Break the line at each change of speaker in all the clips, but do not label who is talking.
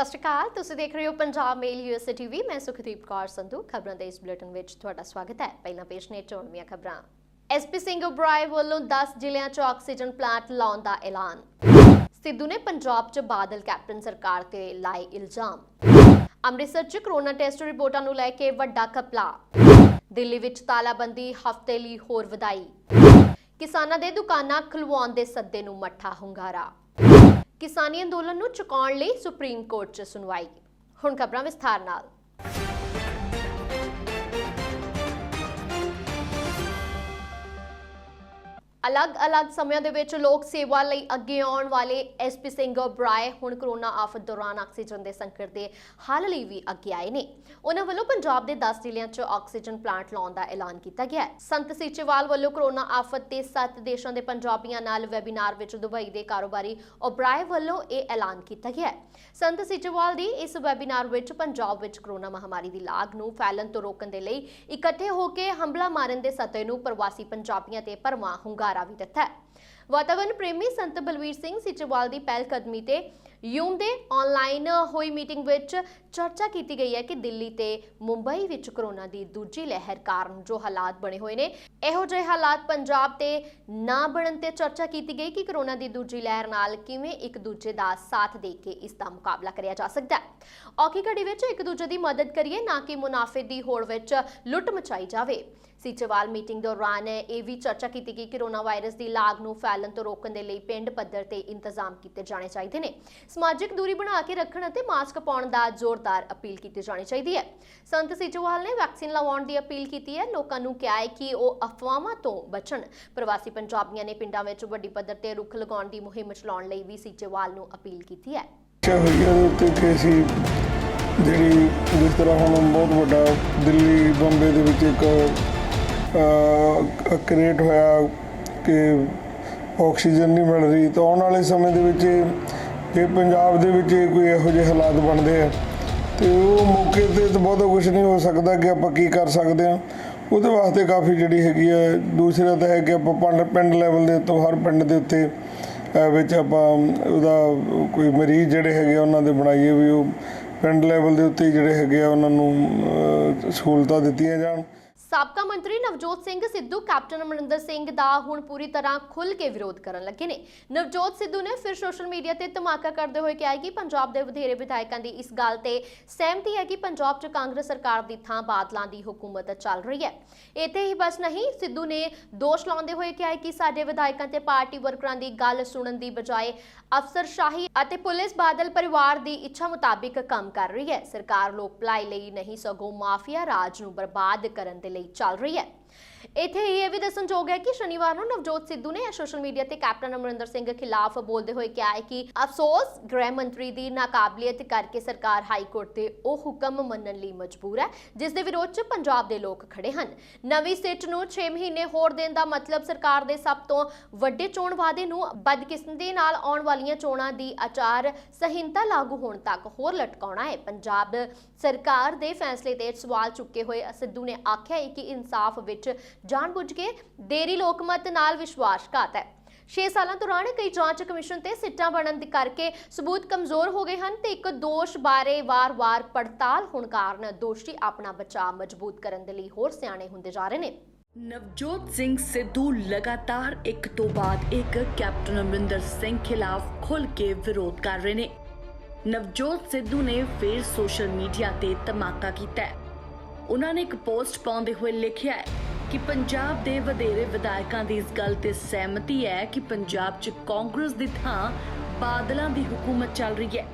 ਸਤਿ ਸ਼੍ਰੀ ਅਕਾਲ। ਤੁਸੀਂ ਦੇਖ ਰਹੇ ਹੋ ਪੰਜਾਬ ਮੇਲ USA TV। ਮੈਂ ਸੁਖਦੀਪ ਕੌਰ ਸੰਧੂ। ਖਬਰਾਂ ਦੇ ਇਸ ਬੁਲੇਟਿਨ ਵਿੱਚ ਤੁਹਾਡਾ ਸਵਾਗਤ ਹੈ। ਪਹਿਲਾਂ ਪੇਸ਼ ਨੇ ਚੋਣਵੀਆਂ ਖਬਰਾਂ। SP ਸਿੰਘ ਉਬਰਾਏ ਵੱਲੋਂ 10 ਜ਼ਿਲ੍ਹਿਆਂ 'ਚ ਆਕਸੀਜਨ ਪਲਾਂਟ ਲਾਉਣ ਦਾ ਐਲਾਨ। ਸਿੱਧੂ ਨੇ ਪੰਜਾਬ 'ਚ ਬਾਦਲ ਕੈਪਟਨ ਸਰਕਾਰ ਤੇ ਲਾਏ ਇਲਜ਼ਾਮ। ਅੰਮ੍ਰਿਤਸਰ 'ਚ ਕਰੋਨਾ ਟੈਸਟ ਰਿਪੋਰਟਾਂ ਨੂੰ ਲੈ ਕੇ ਵੱਡਾ ਘਪਲਾ। ਦਿੱਲੀ ਵਿੱਚ ਤਾਲਾਬੰਦੀ ਹਫ਼ਤੇ ਲਈ ਹੋਰ ਵਧਾਈ। ਕਿਸਾਨਾਂ ਦੇ ਦੁਕਾਨਾਂ ਖੁਲਵਾਉਣ ਦੇ ਸੱਦੇ ਨੂੰ ਮੱਠਾ ਹੁੰਗਾਰਾ। किसानी अंदोलन ਨੂੰ ਚੁਕਾਉਣ ਲਈ ਸੁਪਰੀਮ ਕੋਰਟ 'ਚ ਸੁਣਵਾਈ। ਹੁਣ ਖਬਰਾਂ ਵਿਸਥਾਰ ਨਾਲ। अलग-अलग ਸਮਿਆਂ ਦੇ ਵਿੱਚ ਲੋਕ ਸੇਵਾ ਲਈ ਅੱਗੇ ਆਉਣ ਵਾਲੇ SP ਸਿੰਘ ਉਬਰਾਏ ਹੁਣ ਕਰੋਨਾ ਆਫਤ ਦੌਰਾਨ ਆਕਸੀਜਨ ਦੇ ਸੰਕਟ ਦੇ ਹੱਲ ਲਈ ਵੀ ਅੱਗੇ ਆਏ ਨੇ। ਉਹਨਾਂ ਵੱਲੋਂ ਪੰਜਾਬ ਦੇ 10 ਜ਼ਿਲ੍ਹਿਆਂ 'ਚ ਆਕਸੀਜਨ ਪਲਾਂਟ ਲਾਉਣ ਦਾ ਐਲਾਨ ਕੀਤਾ ਗਿਆ ਹੈ। ਸੰਤ ਸੀਚੇਵਾਲ ਵੱਲੋਂ ਕਰੋਨਾ ਆਫਤ ਤੇ 7 ਦੇਸ਼ਾਂ ਦੇ ਪੰਜਾਬੀਆਂ ਨਾਲ ਵੈਬੀਨਾਰ ਵਿੱਚ ਦੁਬਈ ਦੇ ਕਾਰੋਬਾਰੀ ਉਬਰਾਏ ਵੱਲੋਂ ਇਹ ਐਲਾਨ ਕੀਤਾ ਗਿਆ ਹੈ। ਸੰਤ ਸੀਚੇਵਾਲ ਦੀ ਇਸ ਵੈਬੀਨਾਰ ਵਿੱਚ ਪੰਜਾਬ ਵਿੱਚ ਕਰੋਨਾ ਮਹਾਮਾਰੀ ਦੀ ਲਾਗ ਨੂੰ ਫੈਲਣ ਤੋਂ ਰੋਕਣ ਦੇ ਲਈ ਇਕੱਠੇ ਹੋ ਕੇ ਹਮਲਾ ਮਾਰਨ ਦੇ ਸੱਦੇ ਨੂੰ ਪ੍ਰਵਾਸੀ ਪੰਜਾਬੀਆਂ ਤੇ ਭਰਵਾਂ ਹੁੰਗਾਰਾ ਵੀ ਦਿੱਤਾ ਹੈ। ਵਾਤਾਵਰਣ ਪ੍ਰੇਮੀ ਸੰਤ ਬਲਵੀਰ ਸਿੰਘ ਸੀਚੇਵਾਲ ਦੀ ਪਹਿਲ ਕਦਮੀ ਤੇ ਯੂਮ ਦੇ ਆਨਲਾਈਨ ਹੋਈ ਮੀਟਿੰਗ ਵਿੱਚ ਚਰਚਾ ਕੀਤੀ ਗਈ ਹੈ ਕਿ ਦਿੱਲੀ ਤੇ ਮੁੰਬਈ ਵਿੱਚ ਕਰੋਨਾ ਦੀ ਦੂਜੀ ਲਹਿਰ ਕਾਰਨ ਜੋ ਹਾਲਾਤ ਬਣੇ ਹੋਏ ਨੇ, ਇਹੋ ਜਿਹੇ ਹਾਲਾਤ ਪੰਜਾਬ ਤੇ ਨਾ ਬਣਨ ਤੇ ਚਰਚਾ ਕੀਤੀ ਗਈ ਕਿ ਕਰੋਨਾ ਦੀ ਦੂਜੀ ਲਹਿਰ ਨਾਲ ਕਿਵੇਂ ਇੱਕ ਦੂਜੇ ਦਾ ਸਾਥ ਦੇ ਕੇ ਇਸ ਦਾ ਮੁਕਾਬਲਾ ਕਰਿਆ ਜਾ ਸਕਦਾ ਹੈ। ਔਖੀ ਘੜੀ ਵਿੱਚ ਇੱਕ ਦੂਜੇ ਦੀ ਮਦਦ ਕਰੀਏ, ਨਾ ਕਿ ਮੁਨਾਫੇ ਦੀ ਹੋੜ ਵਿੱਚ ਲੁੱਟ ਮਚਾਈ ਜਾਵੇ। ਸੀਚੇਵਾਲ ਮੀਟਿੰਗ ਦੌਰਾਨ ਇਹ ਵੀ ਚਰਚਾ ਕੀਤੀ ਗਈ ਕਿ ਕਰੋਨਾ ਵਾਇਰਸ ਦੀ ਲਾਗ ਨੂੰ ਫੈਲਣ ਤੋਂ ਰੋਕਣ ਦੇ ਲਈ ਪਿੰਡ ਪੱਧਰ ਤੇ ਇੰਤਜ਼ਾਮ ਕੀਤੇ ਜਾਣੇ ਚਾਹੀਦੇ ਨੇ। ਸਮਾਜਿਕ ਦੂਰੀ ਬਣਾ ਕੇ ਰੱਖਣ ਅਤੇ ਮਾਸਕ ਪਾਉਣ ਦਾ ਜ਼ੋਰਦਾਰ ਅਪੀਲ ਕੀਤੀ ਜਾਣੀ ਚਾਹੀਦੀ ਹੈ। ਸੰਤ ਸੀਚੇਵਾਲ ਨੇ ਵੈਕਸੀਨ ਲਗਾਉਣ ਦੀ ਅਪੀਲ ਕੀਤੀ ਹੈ। ਲੋਕਾਂ ਨੂੰ ਕਿਹਾ ਹੈ ਕਿ ਉਹ ਅਫਵਾਹਾਂ ਤੋਂ ਬਚਣ। ਪ੍ਰਵਾਸੀ ਪੰਜਾਬੀਆਂ ਨੇ ਪਿੰਡਾਂ ਵਿੱਚ ਵੱਡੀ ਪੱਧਰ ਤੇ ਰੁੱਖ ਲਗਾਉਣ ਦੀ ਮੁਹਿੰਮ ਚਲਾਉਣ ਲਈ ਵੀ ਸੀਚੇਵਾਲ ਨੂੰ ਅਪੀਲ ਕੀਤੀ ਹੈ।
ਜਿਹੜੀ ਜਿਸ ਤਰ੍ਹਾਂ ਹੁਣ ਬਹੁਤ ਵੱਡਾ ਦਿੱਲੀ ਬੰਬੇ ਦੇ ਵਿੱਚ ਇੱਕ ਕ੍ਰੀਏਟ ਹੋਇਆ ਕਿ ਆਕਸੀਜਨ ਨਹੀਂ ਮਿਲ ਰਹੀ, ਤਾਂ ਆਉਣ ਵਾਲੇ ਸਮੇਂ ਦੇ ਵਿੱਚ ਜੇ ਪੰਜਾਬ ਦੇ ਵਿੱਚ ਕੋਈ ਇਹੋ ਜਿਹੇ ਹਾਲਾਤ ਬਣਦੇ ਆ ਤੇ ਉਹ ਮੌਕੇ ਤੇ ਤਾਂ ਬਹੁਤਾ ਕੁਝ ਨਹੀਂ ਹੋ ਸਕਦਾ ਕਿ ਆਪਾਂ ਕੀ ਕਰ ਸਕਦੇ ਹਾਂ। ਉਹਦੇ ਵਾਸਤੇ ਕਾਫੀ ਜਿਹੜੀ ਹੈਗੀ ਆ। ਦੂਸਰਾ ਤਾਂ ਹੈ ਕਿ ਆਪਾਂ ਪਿੰਡ ਲੈਵਲ ਦੇ ਉੱਤੋਂ ਹਰ ਪਿੰਡ ਦੇ ਉੱਤੇ ਵਿੱਚ ਆਪਾਂ ਉਹਦਾ ਕੋਈ ਮਰੀਜ਼ ਜਿਹੜੇ ਹੈਗੇ ਉਹਨਾਂ ਦੇ ਬਣਾਈਏ ਵੀ ਉਹ ਪਿੰਡ ਲੈਵਲ ਦੇ ਉੱਤੇ ਜਿਹੜੇ ਹੈਗੇ ਆ ਉਹਨਾਂ ਨੂੰ ਸਹੂਲਤਾਂ ਦਿੱਤੀਆਂ ਜਾਣ।
ਸਾਬਕਾ ਮੰਤਰੀ ਨਵਜੋਤ ਸਿੰਘ ਸਿੱਧੂ ਕੈਪਟਨ ਅਮਰਿੰਦਰ ਸਿੰਘ ਦਾ ਹੁਣ ਪੂਰੀ ਤਰ੍ਹਾਂ ਖੁੱਲ੍ਹ ਕੇ ਵਿਰੋਧ ਕਰਨ ਲੱਗੇ ਨੇ। ਨਵਜੋਤ ਸਿੱਧੂ ਨੇ ਫਿਰ ਸੋਸ਼ਲ ਮੀਡੀਆ ਤੇ ਧਮਾਕਾ ਕਰਦੇ ਹੋਏ ਕਿਹਾ ਕਿ ਪੰਜਾਬ ਦੇ ਵਧੇਰੇ ਵਿਧਾਇਕਾਂ ਦੀ ਇਸ ਗੱਲ ਤੇ ਸਹਿਮਤੀ ਹੈ ਕਿ ਪੰਜਾਬ 'ਚ ਕਾਂਗਰਸ ਸਰਕਾਰ ਦੀ ਥਾਂ ਬਾਦਲਾਂ ਦੀ ਹੁਕੂਮਤ ਚੱਲ ਰਹੀ ਹੈ। ਇੱਥੇ ਹੀ ਬਸ ਨਹੀਂ, ਸਿੱਧੂ ਨੇ ਦੋਸ਼ ਲਾਉਂਦੇ ਹੋਏ ਕਿਹਾ ਕਿ ਸਾਡੇ ਵਿਧਾਇਕਾਂ ਤੇ ਪਾਰਟੀ ਵਰਕਰਾਂ ਦੀ ਗੱਲ ਸੁਣਨ ਦੀ ਬਜਾਏ ਅਫਸਰਸ਼ਾਹੀ ਅਤੇ ਪੁਲਿਸ ਬਾਦਲ ਪਰਿਵਾਰ ਦੀ ਇੱਛਾ ਮੁਤਾਬਿਕ ਕੰਮ ਕਰ ਰਹੀ ਹੈ। ਸਰਕਾਰ ਲੋਕ ਭਲਾਈ ਲਈ ਨਹੀਂ ਸਗੋਂ ਮਾਫੀਆ ਰਾਜ ਨੂੰ ਬਰਬਾਦ ਕਰਨ ਦੇ ਲਈ ਚੱਲ ਰਹੀ ਹੈ। ਇੱਥੇ ਹੀ ਇਹ ਵੀ ਦੱਸਣਯੋਗ ਹੈ ਕਿ ਸ਼ਨੀਵਾਰ ਨੂੰ ਨਵਜੋਤ ਸਿੱਧੂ ਨੇ ਸੋਸ਼ਲ ਮੀਡੀਆ ਤੇ ਕੈਪਟਨ ਅਮਰਿੰਦਰ ਸਿੰਘ ਖਿਲਾਫ ਬੋਲਦੇ ਹੋਏ ਕਿਹਾ ਹੈ ਕਿ ਅਫਸੋਸ ਗ੍ਰਹਿ ਮੰਤਰੀ ਦੀ ਨਾਕਾਬਲੀਅਤ ਕਰਕੇ ਸਰਕਾਰ ਹਾਈ ਕੋਰਟ ਦੇ ਉਹ ਹੁਕਮ ਮੰਨਣ ਲਈ ਮਜਬੂਰ ਹੈ ਜਿਸ ਦੇ ਵਿਰੋਧ 'ਚ ਪੰਜਾਬ ਦੇ ਲੋਕ ਖੜੇ ਹਨ। ਨਵੀਂ ਸਿੱਟ ਨੂੰ 6 ਮਹੀਨੇ ਹੋਰ ਦੇਣ ਦਾ ਮਤਲਬ ਸਰਕਾਰ ਦੇ ਸਭ ਤੋਂ ਵੱਡੇ ਚੋਣ ਵਾਅਦੇ ਨੂੰ ਬਦਕਿਸਮਤੀ ਨਾਲ ਆਉਣ ਵਾਲੀਆਂ ਚੋਣਾਂ ਦੀ ਆਚਾਰ ਸੰਹਿਤਾ ਲਾਗੂ ਹੋਣ ਤੱਕ ਹੋਰ ਲਟਕਾਉਣਾ ਹੈ। ਪੰਜਾਬ ਸਰਕਾਰ ਦੇ ਫੈਸਲੇ ਤੇ ਸਵਾਲ ਚੁੱਕੇ ਹੋਏ ਸਿੱਧੂ ਨੇ ਆਖਿਆ ਹੈ ਕਿ ਇਨਸਾਫ ਵਿੱਚ ਜਾਣਬੁੱਝ ਕੇ ਦੇਰੀ ਲੋਕਮਤ ਨਾਲ ਵਿਸ਼ਵਾਸਘਾਤ ਹੈ। 6 ਸਾਲਾਂ ਦੌਰਾਨ ਕਈ ਜਾਂਚ ਕਮਿਸ਼ਨ ਤੇ ਸਿੱਟਾਂ ਬਣਨ ਦੇ ਕਰਕੇ ਸਬੂਤ ਕਮਜ਼ੋਰ ਹੋ ਗਏ ਹਨ ਤੇ ਇੱਕ ਦੋਸ਼ ਬਾਰੇ ਵਾਰ-ਵਾਰ ਪੜਤਾਲ ਹੋਣ ਕਾਰਨ ਦੋਸ਼ੀ ਆਪਣਾ ਬਚਾਅ ਮਜ਼ਬੂਤ ਕਰਨ ਦੇ ਲਈ ਹੋਰ ਸਿਆਣੇ ਹੁੰਦੇ ਜਾ ਰਹੇ ਨੇ।
ਨਵਜੋਤ ਸਿੰਘ ਸਿੱਧੂ ਲਗਾਤਾਰ ਇੱਕ ਤੋਂ ਬਾਅਦ ਇੱਕ ਕੈਪਟਨ ਅਮਰਿੰਦਰ ਸਿੰਘ ਖਿਲਾਫ ਖੁੱਲ੍ਹ ਕੇ ਵਿਰੋਧ ਕਰ ਰਹੇ ਨੇ। ਨਵਜੋਤ ਸਿੱਧੂ ਨੇ ਫਿਰ ਸੋਸ਼ਲ ਮੀਡੀਆ ਤੇ ਧਮਾਕਾ ਕੀਤਾ ਹੈ। ਉਹਨਾਂ ਨੇ ਇੱਕ ਪੋਸਟ ਪਾਉਂਦੇ ਹੋਏ ਲਿਖਿਆ ਹੈ ਕਿ ਪੰਜਾਬ ਦੇ ਵਧੇਰੇ ਵਿਧਾਇਕਾਂ ਦੀ ਇਸ ਗੱਲ ਤੇ ਸਹਿਮਤੀ ਹੈ ਕਿ ਪੰਜਾਬ 'ਚ ਕਾਂਗਰਸ ਦੀ ਥਾਂ ਬਾਦਲਾਂ ਦੀ ਹੁਕੂਮਤ ਚੱਲ ਰਹੀ ਹੈ।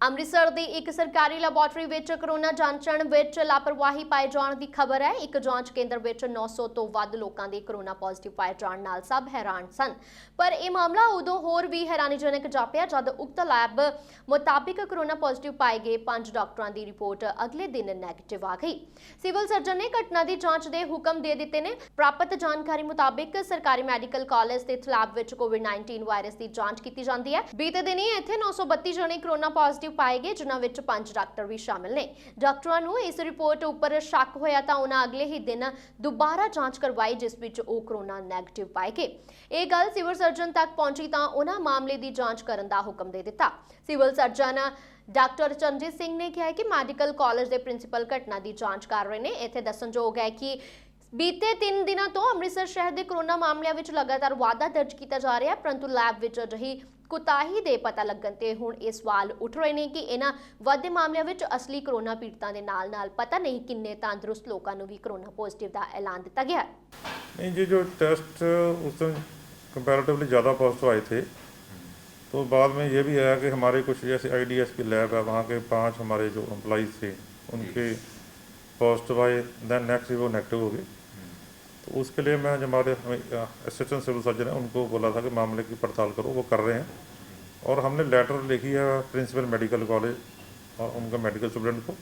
ਅੰਮ੍ਰਿਤਸਰ ਦੀ ਇੱਕ ਸਰਕਾਰੀ ਲੈਬੋਰੇਟਰੀ ਵਿੱਚ ਕਰੋਨਾ ਜਾਂਚਣ ਵਿੱਚ ਲਾਪਰਵਾਹੀ ਪਾਏ ਜਾਣ ਦੀ ਖਬਰ ਹੈ। ਇੱਕ ਜਾਂਚ ਕੇਂਦਰ ਵਿੱਚ 900 ਤੋਂ ਵੱਧ ਲੋਕਾਂ ਦੇ ਕਰੋਨਾ ਪੋਜ਼ਿਟਿਵ ਪਾਏ ਜਾਣ ਨਾਲ ਸਭ ਹੈਰਾਨ ਸਨ, ਪਰ ਇਹ ਮਾਮਲਾ ਉਦੋਂ ਹੋਰ ਵੀ ਹੈਰਾਨੀਜਨਕ ਜਾਪਿਆ ਜਦ ਉਕਤ ਲੈਬ ਮੁਤਾਬਿਕ ਕਰੋਨਾ ਪੋਜ਼ਿਟਿਵ ਪਾਏ ਗਏ 5 ਡਾਕਟਰਾਂ ਦੀ ਰਿਪੋਰਟ ਅਗਲੇ ਦਿਨ ਨੈਗੇਟਿਵ ਆ ਗਈ। ਸਿਵਲ ਸਰਜਨ ਨੇ ਘਟਨਾ ਦੀ ਜਾਂਚ ਦੇ ਹੁਕਮ ਦੇ ਦਿੱਤੇ ਨੇ। ਪ੍ਰਾਪਤ ਜਾਣਕਾਰੀ ਮੁਤਾਬਿਕ ਸਰਕਾਰੀ ਮੈਡੀਕਲ ਕਾਲਜ ਦੇ ਲੈਬ ਵਿੱਚ ਕੋਵਿਡ-19 ਵਾਇਰਸ ਦੀ ਜਾਂਚ ਕੀਤੀ ਜਾਂਦੀ ਹੈ। ਬੀਤੇ ਦਿਨੀ ਇੱਥੇ 932 ਜਣੇ ਕਰੋਨਾ ਪੋਜ਼ਿਟਿਵ ਪੋਜ਼ਿਟਿਵ ਪਾਏ ਗਏ, ਜਿਨ੍ਹਾਂ ਵਿੱਚ 5 ਡਾਕਟਰ ਵੀ ਸ਼ਾਮਿਲ ਨੇ। ਡਾਕਟਰਾਂ ਨੂੰ ਇਸ ਰਿਪੋਰਟ ਉੱਪਰ ਸ਼ੱਕ ਹੋਇਆ ਤਾਂ ਉਹਨਾਂ ਅਗਲੇ ਹੀ ਦਿਨ ਦੁਬਾਰਾ ਜਾਂਚ ਕਰਵਾਈ, ਜਿਸ ਵਿੱਚ ਉਹ ਕਰੋਨਾ ਨੈਗੇਟਿਵ ਪਾਏ ਗਏ। ਇਹ ਗੱਲ ਸਿਵਲ ਸਰਜਨ ਤੱਕ ਪਹੁੰਚੀ ਤਾਂ ਉਹਨਾਂ ਮਾਮਲੇ ਦੀ ਜਾਂਚ ਕਰਨ ਦਾ ਹੁਕਮ ਦੇ ਦਿੱਤਾ। Civil surgeon doctor Charanjit Singh ਨੇ ਕਿਹਾ ਕਿ ਮੈਡੀਕਲ ਕਾਲਜ ਦੇ ਪ੍ਰਿੰਸੀਪਲ ਘਟਨਾ ਦੀ ਜਾਂਚ ਕਰ ਰਹੇ ਨੇ। ਇੱਥੇ ਦੱਸਣਯੋਗ ਹੈ ਕਿ ਬੀਤੇ 3 ਦਿਨਾਂ ਤੋਂ ਅੰਮ੍ਰਿਤਸਰ ਸ਼ਹਿਰ ਦੇ ਕਰੋਨਾ ਮਾਮਲਿਆਂ ਵਿੱਚ ਲਗਾਤਾਰ ਵਾਧਾ ਦਰਜ ਕੀਤਾ ਜਾ ਰਿਹਾ ਹੈ, ਪਰੰਤੂ ਲੈਬ ਵਿੱਚ ਅਜਿਹੀ ਕੁਤਾਹੀ ਦੇ ਪਤਾ ਲੱਗਣ ਤੇ ਹੁਣ ਇਹ ਸਵਾਲ ਉੱਠ ਰਹੇ ਨੇ ਕਿ ਇਹਨਾਂ ਵੱਧਦੇ ਮਾਮਲਿਆਂ ਵਿੱਚ ਅਸਲੀ ਕਰੋਨਾ ਪੀੜਤਾਂ ਦੇ ਨਾਲ-ਨਾਲ ਪਤਾ ਨਹੀਂ ਕਿੰਨੇ ਤੰਦਰੁਸਤ ਲੋਕਾਂ ਨੂੰ ਵੀ ਕਰੋਨਾ ਪੋਜ਼ਿਟਿਵ ਦਾ ਐਲਾਨ ਦਿੱਤਾ ਗਿਆ।
नहीं जी, जो टेस्ट उस दिन कंपैरेटिवली ज़्यादा पॉजिटिव आए थे, तो बाद में ये भी आया कि हमारे कुछ जैसे IDS की लैब है, वहाँ के 5 हमारे जो एम्प्लॉइज़ थे उनके पॉजिटिव आए, दैन नेक्स्ट वो नेगेटिव हो गए। तो उसके लिए मैं जो हमारे असिस्टेंट सिविल सर्जन है उनको बोला था कि मामले की पड़ताल करो, वो कर रहे हैं। और हमने लेटर लिखी है प्रिंसिपल मेडिकल कॉलेज और उनका मेडिकल स्टूडेंट को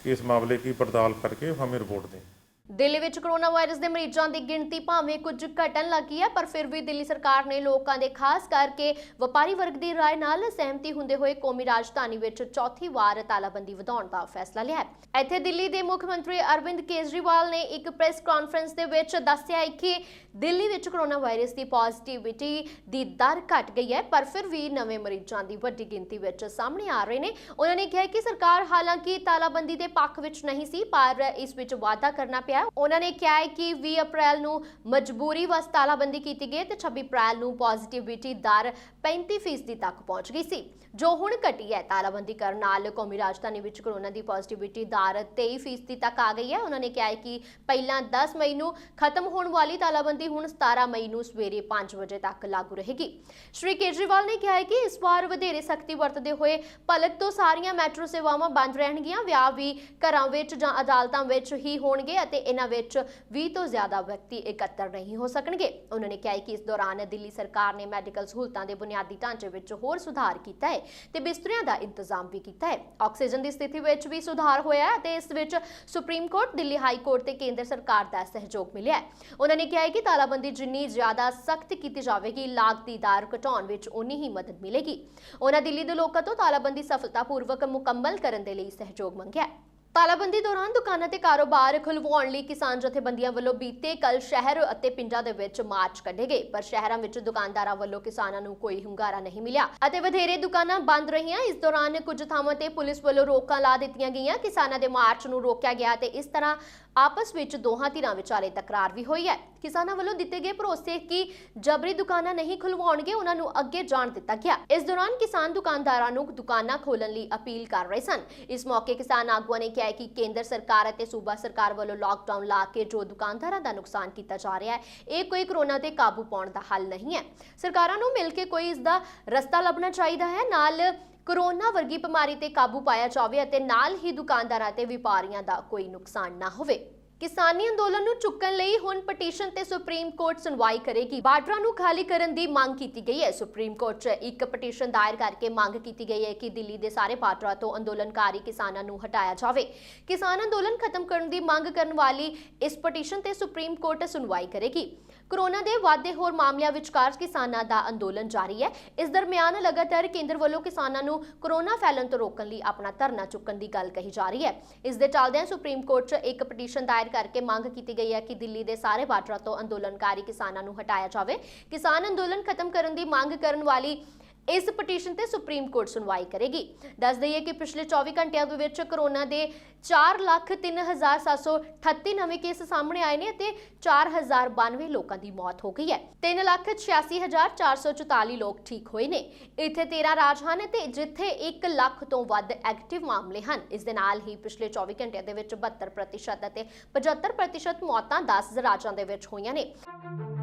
कि इस मामले की पड़ताल करके हमें रिपोर्ट दें।
ਦਿੱਲੀ ਵਿੱਚ ਕਰੋਨਾ ਵਾਇਰਸ ਦੇ ਮਰੀਜ਼ਾਂ ਦੀ ਗਿਣਤੀ ਭਾਵੇਂ ਕੁਝ ਘਟਣ ਲੱਗੀ ਹੈ, ਪਰ ਫਿਰ ਵੀ ਦਿੱਲੀ ਸਰਕਾਰ ਨੇ ਲੋਕਾਂ ਦੇ ਖਾਸ ਕਰਕੇ ਵਪਾਰੀ ਵਰਗ ਦੀ ਰਾਏ ਨਾਲ ਸਹਿਮਤੀ ਹੁੰਦੇ ਹੋਏ ਕੌਮੀ ਰਾਜਧਾਨੀ ਵਿੱਚ ਚੌਥੀ ਵਾਰ ਤਾਲਾਬੰਦੀ ਵਧਾਉਣ ਦਾ ਫੈਸਲਾ ਲਿਆ ਹੈ। ਇੱਥੇ ਦਿੱਲੀ ਦੇ ਮੁੱਖ ਮੰਤਰੀ ਅਰਵਿੰਦ ਕੇਜਰੀਵਾਲ ਨੇ ਇੱਕ ਪ੍ਰੈਸ ਕਾਨਫਰੰਸ ਦੇ ਵਿੱਚ ਦੱਸਿਆ ਕਿ ਦਿੱਲੀ ਵਿੱਚ ਕਰੋਨਾ ਵਾਇਰਸ ਦੀ ਪੋਜ਼ਿਟਿਵਿਟੀ ਦੀ ਦਰ ਘਟ ਗਈ ਹੈ, ਪਰ ਫਿਰ ਵੀ ਨਵੇਂ ਮਰੀਜ਼ਾਂ ਦੀ ਵੱਡੀ ਗਿਣਤੀ ਵਿੱਚ ਸਾਹਮਣੇ ਆ ਰਹੇ ਨੇ। ਉਹਨਾਂ ਨੇ ਕਿਹਾ ਕਿ ਸਰਕਾਰ ਹਾਲਾਂਕਿ ਤਾਲਾਬੰਦੀ ਦੇ ਪੱਖ ਵਿੱਚ ਨਹੀਂ ਸੀ, ਪਰ ਇਸ ਵਿੱਚ ਵਾਧਾ ਕਰਨਾ ਪਿਆ। ਉਹਨਾਂ ਨੇ ਕਿਹਾ ਹੈ ਕਿ 20 ਅਪ੍ਰੈਲ ਨੂੰ ਮਜਬੂਰੀ ਵਸ ਤਾਲਾਬੰਦੀ ਕੀਤੀ ਗਈ ਤੇ 26 ਅਪ੍ਰੈਲ ਨੂੰ ਪੋਜ਼ਿਟਿਵਿਟੀ ਦਰ 35% ਤੱਕ ਪਹੁੰਚ ਗਈ ਸੀ, ਜੋ ਹੁਣ ਘਟੀ ਹੈ। ਤਾਲਾਬੰਦੀ ਕਰਨ ਨਾਲ ਕੌਮੀ ਰਾਜਧਾਨੀ ਵਿੱਚ ਕਰੋਨਾ ਦੀ ਪੋਜ਼ਿਟਿਵਿਟੀ ਦਰ 23% ਤੱਕ ਆ ਗਈ ਹੈ। ਉਹਨਾਂ ਨੇ ਕਿਹਾ ਹੈ ਕਿ ਪਹਿਲਾਂ 10 ਮਈ ਨੂੰ ਖਤਮ ਹੋਣ ਵਾਲੀ ਤਾਲਾਬੰਦੀ ਹੁਣ 17 ਮਈ ਨੂੰ ਸਵੇਰੇ 5 ਵਜੇ ਤੱਕ ਲਾਗੂ ਰਹੇਗੀ। ਸ਼੍ਰੀ ਕੇਜਰੀਵਾਲ ਨੇ ਕਿਹਾ ਹੈ ਕਿ ਇਸ ਵਾਰ ਵਧੇਰੇ ਸਖਤੀ ਵਰਤਦੇ ਹੋਏ ਭਲਕ ਤੋਂ ਸਾਰੀਆਂ ਮੈਟਰੋ ਸੇਵਾਵਾਂ ਬੰਦ ਰਹਿਣਗੀਆਂ। ਵਿਆਹ ਵੀ ਘਰਾਂ ਵਿੱਚ ਜਾਂ ਅਦਾਲਤਾਂ ਵਿੱਚ ਹੀ ਹੋਣਗੇ ਅਤੇ ਇਹਨਾਂ ਵਿੱਚ 20 ਤੋਂ ਜ਼ਿਆਦਾ ਵਿਅਕਤੀ ਇਕੱਤਰ ਨਹੀਂ ਹੋ ਸਕਣਗੇ। ਉਹਨਾਂ ਨੇ ਕਿਹਾ ਕਿ ਇਸ ਦੌਰਾਨ ਦਿੱਲੀ ਸਰਕਾਰ ਨੇ ਮੈਡੀਕਲ ਸਹੂਲਤਾਂ ਦੇ ਬੁਨਿਆਦੀ ਢਾਂਚੇ ਵਿੱਚ ਹੋਰ ਸੁਧਾਰ ਕੀਤਾ ਹੈ ਤੇ ਬਿਸਤਰਿਆਂ ਦਾ ਇੰਤਜ਼ਾਮ ਵੀ ਕੀਤਾ ਹੈ। ਆਕਸੀਜਨ ਦੀ ਸਥਿਤੀ ਵਿੱਚ ਵੀ ਸੁਧਾਰ ਹੋਇਆ ਹੈ ਤੇ ਇਸ ਵਿੱਚ supreme court, Delhi high court ਤੇ ਕੇਂਦਰ ਸਰਕਾਰ ਦਾ ਸਹਿਯੋਗ ਮਿਲਿਆ ਹੈ। ਉਹਨਾਂ ਨੇ ਕਿਹਾ ਕਿ ਤਾਲਾਬੰਦੀ ਜਿੰਨੀ ਜ਼ਿਆਦਾ ਸਖਤ ਕੀਤੀ ਜਾਵੇਗੀ, ਲਾਗਤ ਦੀ ਦਰ ਘਟਾਉਣ ਵਿੱਚ ਉਨੀ ਹੀ ਮਦਦ ਮਿਲੇਗੀ। ਉਹਨਾਂ ਦਿੱਲੀ ਦੇ ਲੋਕਾਂ ਤੋਂ ਤਾਲਾਬੰਦੀ ਸਫਲਤਾਪੂਰਵਕ ਮੁਕੰਮਲ ਕਰਨ ਦੇ ਲਈ ਸਹਿਯੋਗ ਮੰਗਿਆ। ਤਾਲਾਬੰਦੀ ਦੌਰਾਨ ਦੁਕਾਨਾਂ ਤੇ ਕਾਰੋਬਾਰ ਖੁਲਵਾਉਣ ਲਈ ਕਿਸਾਨ ਜਥੇਬੰਦੀਆਂ ਵੱਲੋਂ ਬੀਤੇ ਕੱਲ ਸ਼ਹਿਰ ਅਤੇ ਪਿੰਡਾਂ ਦੇ ਵਿੱਚ ਮਾਰਚ ਕੱਢੇ ਗਏ, ਪਰ ਸ਼ਹਿਰਾਂ ਵਿੱਚ ਦੁਕਾਨਦਾਰਾਂ ਵੱਲੋਂ ਕਿਸਾਨਾਂ ਨੂੰ ਕੋਈ ਹੁੰਗਾਰਾ ਨਹੀਂ ਮਿਲਿਆ ਅਤੇ ਵਧੇਰੇ ਦੁਕਾਨਾਂ ਬੰਦ ਰਹੀਆਂ। ਇਸ ਦੌਰਾਨ ਕੁਝ ਥਾਵਾਂ ਤੇ ਪੁਲਿਸ ਵੱਲੋਂ ਰੋਕਾਂ ਲਾ ਦਿੱਤੀਆਂ ਗਈਆਂ। ਕਿਸਾਨਾਂ ਦੇ ਮਾਰਚ ਨੂੰ ਰੋਕਿਆ ਗਿਆ ਤੇ ਇਸ ਤਰ੍ਹਾਂ ਆਪਸ ਵਿੱਚ ਦੋਹਾਂ ਧਿਰਾਂ ਵਿਚਾਲੇ ਤਕਰਾਰ ਵੀ ਹੋਈ ਹੈ। ਕਿਸਾਨਾਂ ਵੱਲੋਂ ਦਿੱਤੇ ਗਏ ਭਰੋਸੇ ਕਿ ਜਬਰੀ ਦੁਕਾਨਾਂ ਨਹੀਂ ਖੁਲਵਾਉਣਗੇ, ਉਹਨਾਂ ਨੂੰ ਅੱਗੇ ਜਾਣ ਦਿੱਤਾ ਗਿਆ। ਇਸ ਦੌਰਾਨ ਕਿਸਾਨ ਦੁਕਾਨਦਾਰਾਂ ਨੂੰ ਦੁਕਾਨਾਂ ਖੋਲ੍ਹਣ ਲਈ ਅਪੀਲ ਕਰ ਰਹੇ ਸਨ। ਇਸ ਮੌਕੇ ਕਿਸਾਨ ਆਗੂਆਂ ਨੇ ਕਿਹਾ ਕਿ ਕੇਂਦਰ ਸਰਕਾਰ ਅਤੇ ਸੂਬਾ ਸਰਕਾਰ ਵੱਲੋਂ ਲਾਕਡਾਊਨ ਲਾ ਕੇ ਜੋ ਦੁਕਾਨਦਾਰਾਂ ਦਾ ਨੁਕਸਾਨ ਕੀਤਾ ਜਾ ਰਿਹਾ ਹੈ, ਇਹ ਕੋਈ ਕਰੋਨਾ ਤੇ ਕਾਬੂ ਪਾਉਣ ਦਾ ਹੱਲ ਨਹੀਂ ਹੈ। ਸਰਕਾਰਾਂ ਨੂੰ ਮਿਲ ਕੇ ਕੋਈ ਇਸ ਦਾ ਰਸਤਾ ਲੱਭਣਾ ਚਾਹੀਦਾ ਹੈ। ਨਾਲ ਕਰੋਨਾ ਵਰਗੀ ਬਿਮਾਰੀ ਤੇ ਕਾਬੂ ਪਾਇਆ ਜਾਵੇ ਅਤੇ ਨਾਲ ਹੀ ਦੁਕਾਨਦਾਰਾਂ ਤੇ ਵਪਾਰੀਆਂ ਦਾ ਕੋਈ ਨੁਕਸਾਨ ਨਾ ਹੋਵੇ। ਕਿਸਾਨੀ ਅੰਦੋਲਨ ਨੂੰ ਚੁੱਕਣ ਲਈ ਹੁਣ ਪਟੀਸ਼ਨ ਤੇ ਸੁਪਰੀਮ ਕੋਰਟ ਸੁਣਵਾਈ ਕਰੇਗੀ। ਬਾਰਡਰਾਂ ਨੂੰ ਖਾਲੀ ਕਰਨ ਦੀ ਮੰਗ ਕੀਤੀ ਗਈ ਹੈ। ਸੁਪਰੀਮ ਕੋਰਟ 'ਚ ਇੱਕ ਪਟੀਸ਼ਨ ਦਾਇਰ ਕਰਕੇ ਮੰਗ ਕੀਤੀ ਗਈ ਹੈ ਕਿ ਦਿੱਲੀ ਦੇ ਸਾਰੇ ਬਾਰਡਰਾਂ ਤੋਂ ਅੰਦੋਲਨਕਾਰੀ ਕਿਸਾਨਾਂ ਨੂੰ ਹਟਾਇਆ ਜਾਵੇ। ਕਿਸਾਨ ਅੰਦੋਲਨ ਖਤਮ ਕਰਨ ਦੀ ਮੰਗ ਕਰਨ ਵਾਲੀ ਇਸ ਪਟੀਸ਼ਨ ਤੇ ਸੁਪਰੀਮ ਕੋਰਟ ਸੁਣਵਾਈ ਕਰੇਗੀ। ਕਰੋਨਾ ਦੇ ਵਾਧੇ ਹੋਰ ਮਾਮਲਿਆਂ ਵਿਚਕਾਰ ਕਿਸਾਨਾਂ ਦਾ ਅੰਦੋਲਨ ਜਾਰੀ ਹੈ। ਇਸ ਦਰਮਿਆਨ ਲਗਾਤਾਰ ਕੇਂਦਰ ਵੱਲੋਂ ਕਿਸਾਨਾਂ ਨੂੰ ਕਰੋਨਾ ਫੈਲਣ ਤੋਂ ਰੋਕਣ ਲਈ ਆਪਣਾ ਧਰਨਾ ਚੁੱਕਣ ਦੀ ਗੱਲ ਕਹੀ ਜਾ ਰਹੀ ਹੈ। ਇਸ ਦੇ ਚੱਲਦਿਆਂ ਸੁਪਰੀਮ ਕੋਰਟ 'ਚ ਇੱਕ ਪਟੀਸ਼ਨ ਦਾਇਰ ਕਰਕੇ ਮੰਗ ਕੀਤੀ ਗਈ ਹੈ ਕਿ ਦਿੱਲੀ ਦੇ ਸਾਰੇ ਬਾਰਡਰਾਂ ਤੋਂ ਅੰਦੋਲਨਕਾਰੀ ਕਿਸਾਨਾਂ ਨੂੰ ਹਟਾਇਆ ਜਾਵੇ। ਕਿਸਾਨ ਅੰਦੋਲਨ ਖਤਮ ਕਰਨ ਦੀ ਮੰਗ ਕਰਨ ਵਾਲੀ ਇਸ ਪਟੀਸ਼ਨ ਤੇ ਸੁਪਰੀਮ ਕੋਰਟ ਸੁਣਵਾਈ ਕਰੇਗੀ। ਦੱਸ ਦਈਏ ਕਿ ਪਿਛਲੇ 24 ਘੰਟਿਆਂ ਦੇ ਵਿੱਚ ਕਰੋਨਾ ਦੇ 4,03,738 ਨਵੇਂ ਕੇਸ ਸਾਹਮਣੇ ਆਏ ਨੇ ਅਤੇ 4,092 ਲੋਕਾਂ ਦੀ ਮੌਤ ਹੋ ਗਈ ਹੈ। 3,86,444 ਲੋਕ ਠੀਕ ਹੋਏ ਨੇ। ਇੱਥੇ 13 ਰਾਜ ਹਨ ਤੇ ਜਿੱਥੇ 1 ਲੱਖ ਤੋਂ ਵੱਧ ਐਕਟਿਵ ਮਾਮਲੇ ਹਨ। ਇਸ ਦੇ ਨਾਲ ਹੀ ਪਿਛਲੇ 24 ਘੰਟਿਆਂ ਦੇ ਵਿੱਚ 72% ਅਤੇ 75% ਮੌਤਾਂ 10 ਰਾਜਾਂ ਦੇ ਵਿੱਚ ਹੋਈਆਂ ਨੇ।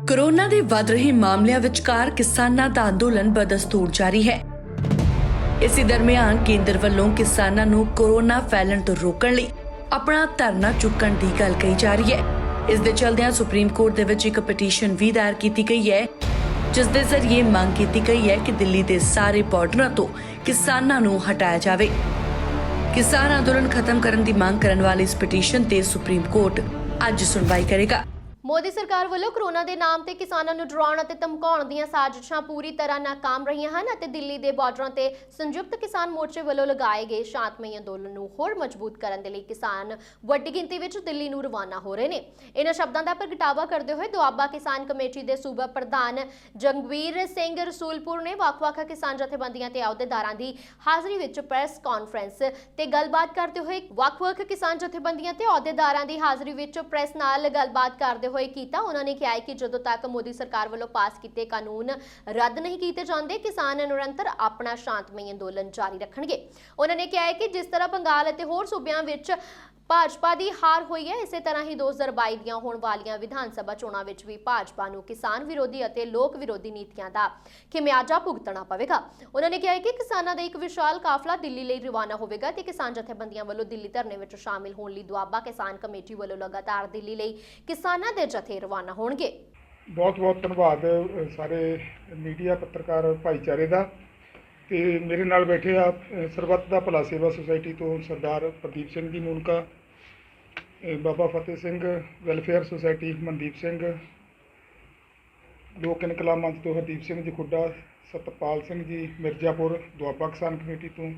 ਕੋਰੋਨਾ ਦੇ ਵੱਧ ਰਹੇ ਮਾਮਲਿਆਂ ਵਿਚਕਾਰ ਕਿਸਾਨਾਂ ਦਾ ਅੰਦੋਲਨ ਬਦਸਤੂਰ ਜਾਰੀ ਹੈ। ਇਸੇ ਦਰਮਿਆਨ ਕੇਂਦਰ ਵੱਲੋਂ ਕਿਸਾਨਾਂ ਨੂੰ ਕੋਰੋਨਾ ਫੈਲਣ ਤੋਂ ਰੋਕਣ ਲਈ ਆਪਣਾ ਧਰਨਾ ਚੁੱਕਣ ਦੀ ਗੱਲ ਕਹੀ ਜਾ ਰਹੀ ਹੈ। ਇਸ ਦੇ ਚੱਲਦਿਆਂ ਸੁਪਰੀਮ ਕੋਰਟ ਦੇ ਵਿੱਚ ਇੱਕ ਪਟੀਸ਼ਨ ਵੀ ਦਾਇਰ ਕੀਤੀ ਗਈ ਹੈ, ਜਿਸ ਦੇ ਜ਼ਰੀਏ ਮੰਗ ਕੀਤੀ ਗਈ ਹੈ ਕਿ ਦਿੱਲੀ ਦੇ ਸਾਰੇ ਬਾਰਡਰਾਂ ਤੋਂ ਕਿਸਾਨਾਂ ਨੂੰ ਹਟਾਇਆ ਜਾਵੇ। ਕਿਸਾਨ ਅੰਦੋਲਨ ਖਤਮ ਕਰਨ ਦੀ ਮੰਗ ਕਰਨ ਵਾਲੀ ਇਸ ਪਟੀਸ਼ਨ ਤੇ ਸੁਪਰੀਮ ਕੋਰਟ ਅੱਜ ਸੁਣਵਾਈ ਕਰੇਗਾ।
ਮੋਦੀ ਸਰਕਾਰ ਵੱਲੋਂ ਕਰੋਨਾ ਦੇ ਨਾਮ ਤੇ ਕਿਸਾਨਾਂ ਨੂੰ ਡਰਾਉਣ ਅਤੇ ਧਮਕਾਉਣ ਦੀਆਂ ਸਾਜ਼ਿਸ਼ਾਂ ਪੂਰੀ ਤਰ੍ਹਾਂ ਨਾਕਾਮ ਰਹੀਆਂ ਹਨ ਅਤੇ ਦਿੱਲੀ ਦੇ ਬਾਰਡਰਾਂ ਤੇ ਸੰਯੁਕਤ ਕਿਸਾਨ ਮੋਰਚੇ ਵੱਲੋਂ ਲਗਾਏ ਗਏ ਸ਼ਾਂਤਮਈ ਅੰਦੋਲਨ ਨੂੰ ਹੋਰ ਮਜ਼ਬੂਤ ਕਰਨ ਦੇ ਲਈ ਕਿਸਾਨ ਵੱਡੀ ਗਿਣਤੀ ਵਿੱਚ ਦਿੱਲੀ ਨੂੰ ਰਵਾਨਾ ਹੋ ਰਹੇ ਨੇ। ਇਹਨਾਂ ਸ਼ਬਦਾਂ ਦਾ ਪ੍ਰਗਟਾਵਾ ਕਰਦੇ ਹੋਏ ਦੁਆਬਾ ਕਿਸਾਨ ਕਮੇਟੀ ਦੇ ਸੂਬਾ ਪ੍ਰਧਾਨ ਜੰਗਵੀਰ ਸਿੰਘ ਰਸੂਲਪੁਰ ਨੇ ਵੱਖ-ਵੱਖ ਕਿਸਾਨ ਜਥੇਬੰਦੀਆਂ ਤੇ ਅਹੁਦੇਦਾਰਾਂ ਦੀ ਹਾਜ਼ਰੀ ਵਿੱਚ ਪ੍ਰੈਸ ਕਾਨਫਰੰਸ ਤੇ ਗੱਲਬਾਤ ਕਰਦੇ ਹੋਏ ਵੱਖ-ਵੱਖ ਕਿਸਾਨ ਜਥੇਬੰਦੀਆਂ ਤੇ ਅਹੁਦੇਦਾਰਾਂ ਦੀ ਹਾਜ਼ਰੀ ਵਿੱਚ ਪ੍ਰੈਸ ਨਾਲ ਗੱਲਬਾਤ ਕਰਦੇ ਹੋਏ ਕੀਤਾ। ਉਹਨਾਂ ਨੇ ਕਿਹਾ ਕਿ ਜਦੋਂ ਤੱਕ ਮੋਦੀ ਸਰਕਾਰ ਵੱਲੋਂ ਪਾਸ ਕੀਤੇ ਕਾਨੂੰਨ ਰੱਦ ਨਹੀਂ ਕੀਤੇ ਜਾਂਦੇ, ਕਿਸਾਨ ਨਿਰੰਤਰ ਆਪਣਾ ਸ਼ਾਂਤਮਈ ਅੰਦੋਲਨ ਜਾਰੀ ਰੱਖਣਗੇ। ਉਹਨਾਂ ਨੇ ਕਿਹਾ ਕਿ ਜਿਸ ਤਰ੍ਹਾਂ ਬੰਗਾਲ ਅਤੇ ਹੋਰ ਸੂਬਿਆਂ ਵਿੱਚ ਭਾਜਪਾ ਦੀ ਹਾਰ ਹੋਈ ਹੈ, ਇਸੇ ਤਰ੍ਹਾਂ ਹੀ 2022 ਦੀਆਂ ਹੋਣ ਵਾਲੀਆਂ ਵਿਧਾਨ ਸਭਾ ਚੋਣਾਂ ਵਿੱਚ ਵੀ ਭਾਜਪਾ ਨੂੰ ਕਿਸਾਨ ਵਿਰੋਧੀ ਅਤੇ ਲੋਕ ਵਿਰੋਧੀ ਨੀਤੀਆਂ ਦਾ ਖਿਮਿਆਜਾ ਭੁਗਤਣਾ ਪਵੇਗਾ। ਉਹਨਾਂ ਨੇ ਕਿਹਾ ਕਿ ਕਿਸਾਨਾਂ ਦਾ ਇੱਕ ਵਿਸ਼ਾਲ ਕਾਫਲਾ ਦਿੱਲੀ ਲਈ ਰਵਾਨਾ ਹੋਵੇਗਾ ਤੇ ਕਿਸਾਨ ਜਥੇਬੰਦੀਆਂ ਵੱਲੋਂ ਦਿੱਲੀ ਧਰਨੇ ਵਿੱਚ ਸ਼ਾਮਿਲ ਹੋਣ ਲਈ ਦੁਆਬਾ ਕਿਸਾਨ ਕਮੇਟੀ ਵੱਲੋਂ ਲਗਾਤਾਰ ਦਿੱਲੀ ਲਈ ਕਿਸਾਨਾਂ ਦੇ ਜਥੇ ਰਵਾਨਾ ਹੋਣਗੇ।
ਬਹੁਤ ਧੰਨਵਾਦ ਸਾਰੇ ਮੀਡੀਆ ਪੱਤਰਕਾਰ ਭਾਈਚਾਰੇ ਦਾ ਤੇ ਮੇਰੇ ਨਾਲ ਬੈਠੇ ਆ ਸਰਬੱਤ ਦਾ ਭਲਾ ਸੇਵਾ ਸੁਸਾਇਟੀ ਤੋਂ ਸਰਦਾਰ ਪ੍ਰਦੀਪ ਸਿੰਘ ਜੀ ਨੂਨਕਾ, ਬਾਬਾ ਫਤਿਹ ਸਿੰਘ ਵੈਲਫੇਅਰ ਸੁਸਾਇਟੀ ਮਨਦੀਪ ਸਿੰਘ, ਲੋਕ ਇਨਕਲਾਬ ਮੰਚ ਤੋਂ ਹਰਦੀਪ ਸਿੰਘ ਜੀ ਖੁੱਡਾ, ਸਤਪਾਲ ਸਿੰਘ ਜੀ ਮਿਰਜ਼ਾਪੁਰ ਦੁਆਬਾ ਕਿਸਾਨ ਕਮੇਟੀ ਤੋਂ,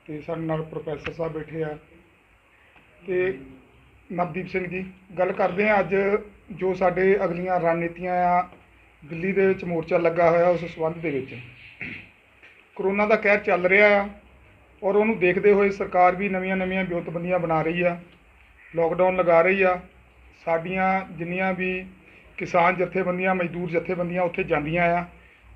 ਤੇ ਸਾਡੇ ਨਾਲ ਪ੍ਰੋਫੈਸਰ ਸਾਹਿਬ ਬੈਠੇ ਆ ਤੇ ਨਵਦੀਪ ਸਿੰਘ ਜੀ। ਗੱਲ ਕਰਦੇ ਆ ਅੱਜ ਜੋ ਸਾਡੇ ਅਗਲੀਆਂ ਰਣਨੀਤੀਆਂ ਆ ਦਿੱਲੀ ਦੇ ਵਿੱਚ ਮੋਰਚਾ ਲੱਗਾ ਹੋਇਆ ਉਸ ਸੰਬੰਧ ਦੇ ਵਿੱਚ ਕਰੋਨਾ ਦਾ ਕਹਿਰ ਚੱਲ ਰਿਹਾ ਆ ਔਰ ਉਹਨੂੰ ਦੇਖਦੇ ਹੋਏ ਸਰਕਾਰ ਵੀ ਨਵੀਆਂ ਵਿਉਂਤਬੰਦੀਆਂ ਬਣਾ ਰਹੀ ਆ, ਲੋਕਡਾਊਨ ਲਗਾ ਰਹੀ ਆ। ਸਾਡੀਆਂ ਜਿੰਨੀਆਂ ਵੀ ਕਿਸਾਨ ਜਥੇਬੰਦੀਆਂ ਮਜ਼ਦੂਰ ਜਥੇਬੰਦੀਆਂ ਉੱਥੇ ਜਾਂਦੀਆਂ ਆ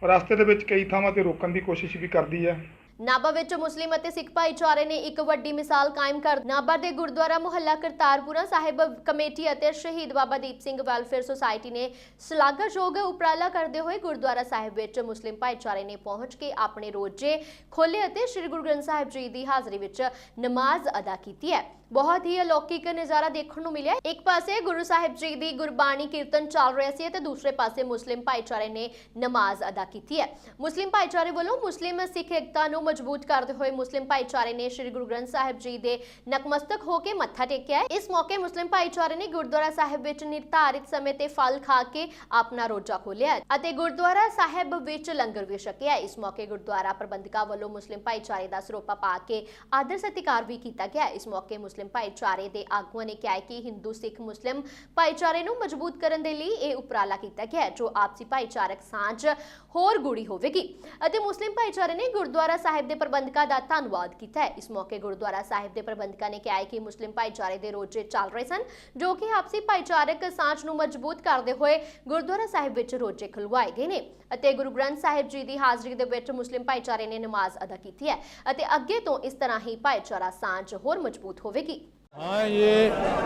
ਔਰ ਰਸਤੇ ਦੇ ਵਿੱਚ ਕਈ ਥਾਵਾਂ ਤੇ ਰੋਕਣ ਦੀ ਕੋਸ਼ਿਸ਼ ਵੀ ਕਰਦੀ ਆ।
ਨਾਭਾ ਵਿੱਚ ਮੁਸਲਿਮ ਅਤੇ ਸਿੱਖ ਭਾਈਚਾਰੇ ਨੇ ਇੱਕ ਵੱਡੀ ਮਿਸਾਲ ਕਾਇਮ ਕਰ ਨਾਭਾ ਦੇ ਗੁਰਦੁਆਰਾ ਮੁਹੱਲਾ ਕਰਤਾਰਪੁਰਾ ਸਾਹਿਬ ਕਮੇਟੀ ਅਤੇ ਸ਼ਹੀਦ ਬਾਬਾ ਦੀਪ ਸਿੰਘ ਵੈਲਫੇਅਰ ਸੁਸਾਇਟੀ ਨੇ ਸ਼ਲਾਘਾਯੋਗ ਉਪਰਾਲਾ ਕਰਦੇ ਹੋਏ ਗੁਰਦੁਆਰਾ ਸਾਹਿਬ ਵਿੱਚ ਮੁਸਲਿਮ ਭਾਈਚਾਰੇ ਨੇ ਪਹੁੰਚ ਕੇ ਆਪਣੇ ਰੋਜ਼ੇ ਖੋਲ੍ਹੇ ਅਤੇ ਸ੍ਰੀ ਗੁਰੂ ਗ੍ਰੰਥ ਸਾਹਿਬ ਜੀ ਦੀ ਹਾਜ਼ਰੀ ਵਿੱਚ ਨਮਾਜ਼ ਅਦਾ ਕੀਤੀ ਹੈ। ਬਹੁਤ ਹੀ ਅਲੌਕਿਕ ਨਜ਼ਾਰਾ ਦੇਖਣ ਨੂੰ ਮਿਲਿਆ। ਇੱਕ ਪਾਸੇ ਗੁਰੂ ਸਾਹਿਬ ਜੀ ਦੀ ਗੁਰਬਾਣੀ ਕੀਰਤਨ ਚੱਲ ਰਿਹਾ ਸੀ ਅਤੇ ਦੂਸਰੇ ਪਾਸੇ ਮੁਸਲਿਮ ਭਾਈਚਾਰੇ ਨੇ ਨਮਾਜ਼ ਅਦਾ ਕੀਤੀ ਹੈ। ਮੁਸਲਿਮ ਭਾਈਚਾਰੇ ਵੱਲੋਂ ਮੁਸਲਿਮ ਸਿੱਖ ਏਕਤਾ ਨੂੰ ਮਜ਼ਬੂਤ ਕਰਦੇ ਹੋਏ ਮੁਸਲਿਮ ਭਾਈਚਾਰੇ ਨੇ ਸ੍ਰੀ ਗੁਰੂ ਗ੍ਰੰਥ ਸਾਹਿਬ ਜੀ ਦੇ ਨਤਮਸਤਕ ਹੋ ਕੇ ਮੱਥਾ ਟੇਕਿਆ ਹੈ। ਇਸ ਮੌਕੇ ਮੁਸਲਿਮ ਭਾਈਚਾਰੇ ਨੇ ਗੁਰਦੁਆਰਾ ਸਾਹਿਬ ਵਿੱਚ ਨਿਰਧਾਰਿਤ ਸਮੇਂ ਤੇ ਫਲ ਖਾ ਕੇ ਆਪਣਾ ਰੋਜ਼ਾ ਖੋਲ੍ਹਿਆ ਅਤੇ ਗੁਰਦੁਆਰਾ ਸਾਹਿਬ ਵਿੱਚ ਲੰਗਰ ਵੀ ਛਕਿਆ। ਇਸ ਮੌਕੇ ਗੁਰਦੁਆਰਾ ਪ੍ਰਬੰਧਕਾਂ ਵੱਲੋਂ ਮੁਸਲਿਮ ਭਾਈਚਾਰੇ ਦਾ ਸਰੋਪਾ ਪਾ ਕੇ ਆਦਰ ਸਤਿਕਾਰ ਵੀ ਕੀਤਾ ਗਿਆ। ਇਸ ਮੌਕੇ ਮੁਸਲਿਮ ਭਾਈਚਾਰੇ ਦੇ ਆਗੂਆਂ ਨੇ ਕਿਹਾ ਕਿ ਹਿੰਦੂ ਸਿੱਖ ਮੁਸਲਿਮ ਭਾਈਚਾਰੇ ਨੂੰ ਮਜ਼ਬੂਤ ਕਰਨ ਦੇ ਲਈ ਇਹ ਉਪਰਾਲਾ ਕੀਤਾ ਗਿਆ ਜੋ ਆਪਸੀ ਭਾਈਚਾਰਕ ਸਾਂਝ ਹੋਰ ਗੂੜੀ ਹੋਵੇਗੀ ਅਤੇ ਮੁਸਲਿਮ ਭਾਈਚਾਰੇ ਨੇ ਗੁਰਦੁਆਰਾ ਸਾਹਿਬ ਦੇ ਪ੍ਰਬੰਧਕਾਂ ਦਾ ਧੰਨਵਾਦ ਕੀਤਾ ਹੈ। ਇਸ ਮੌਕੇ ਗੁਰਦੁਆਰਾ ਸਾਹਿਬ ਦੇ ਪ੍ਰਬੰਧਕਾਂ ਨੇ ਕਿਹਾ ਕਿ ਮੁਸਲਿਮ ਭਾਈਚਾਰੇ ਦੇ ਰੋਜ਼ੇ ਚੱਲ ਰਹੇ ਸਨ ਜੋ ਕਿ ਆਪਸੀ ਭਾਈਚਾਰਕ ਸਾਂਝ ਨੂੰ ਮਜ਼ਬੂਤ ਕਰਦੇ ਹੋਏ ਗੁਰਦੁਆਰਾ ਸਾਹਿਬ ਵਿੱਚ ਰੋਜ਼ੇ ਖੁਲਵਾਏ ਗਏ ਨੇ ਅਤੇ ਗੁਰੂ ਗ੍ਰੰਥ ਸਾਹਿਬ ਜੀ ਦੀ ਹਾਜ਼ਰੀ ਦੇ ਵਿੱਚ ਮੁਸਲਿਮ ਭਾਈਚਾਰੇ ਨੇ ਨਮਾਜ਼ ਅਦਾ ਕੀਤੀ ਹੈ ਅਤੇ ਅੱਗੇ ਤੋਂ ਇਸ ਤਰ੍ਹਾਂ ਹੀ ਭਾਈਚਾਰਾ ਸਾਂਝ ਹੋਰ ਮਜ਼ਬੂਤ होगी।
हाँ, ये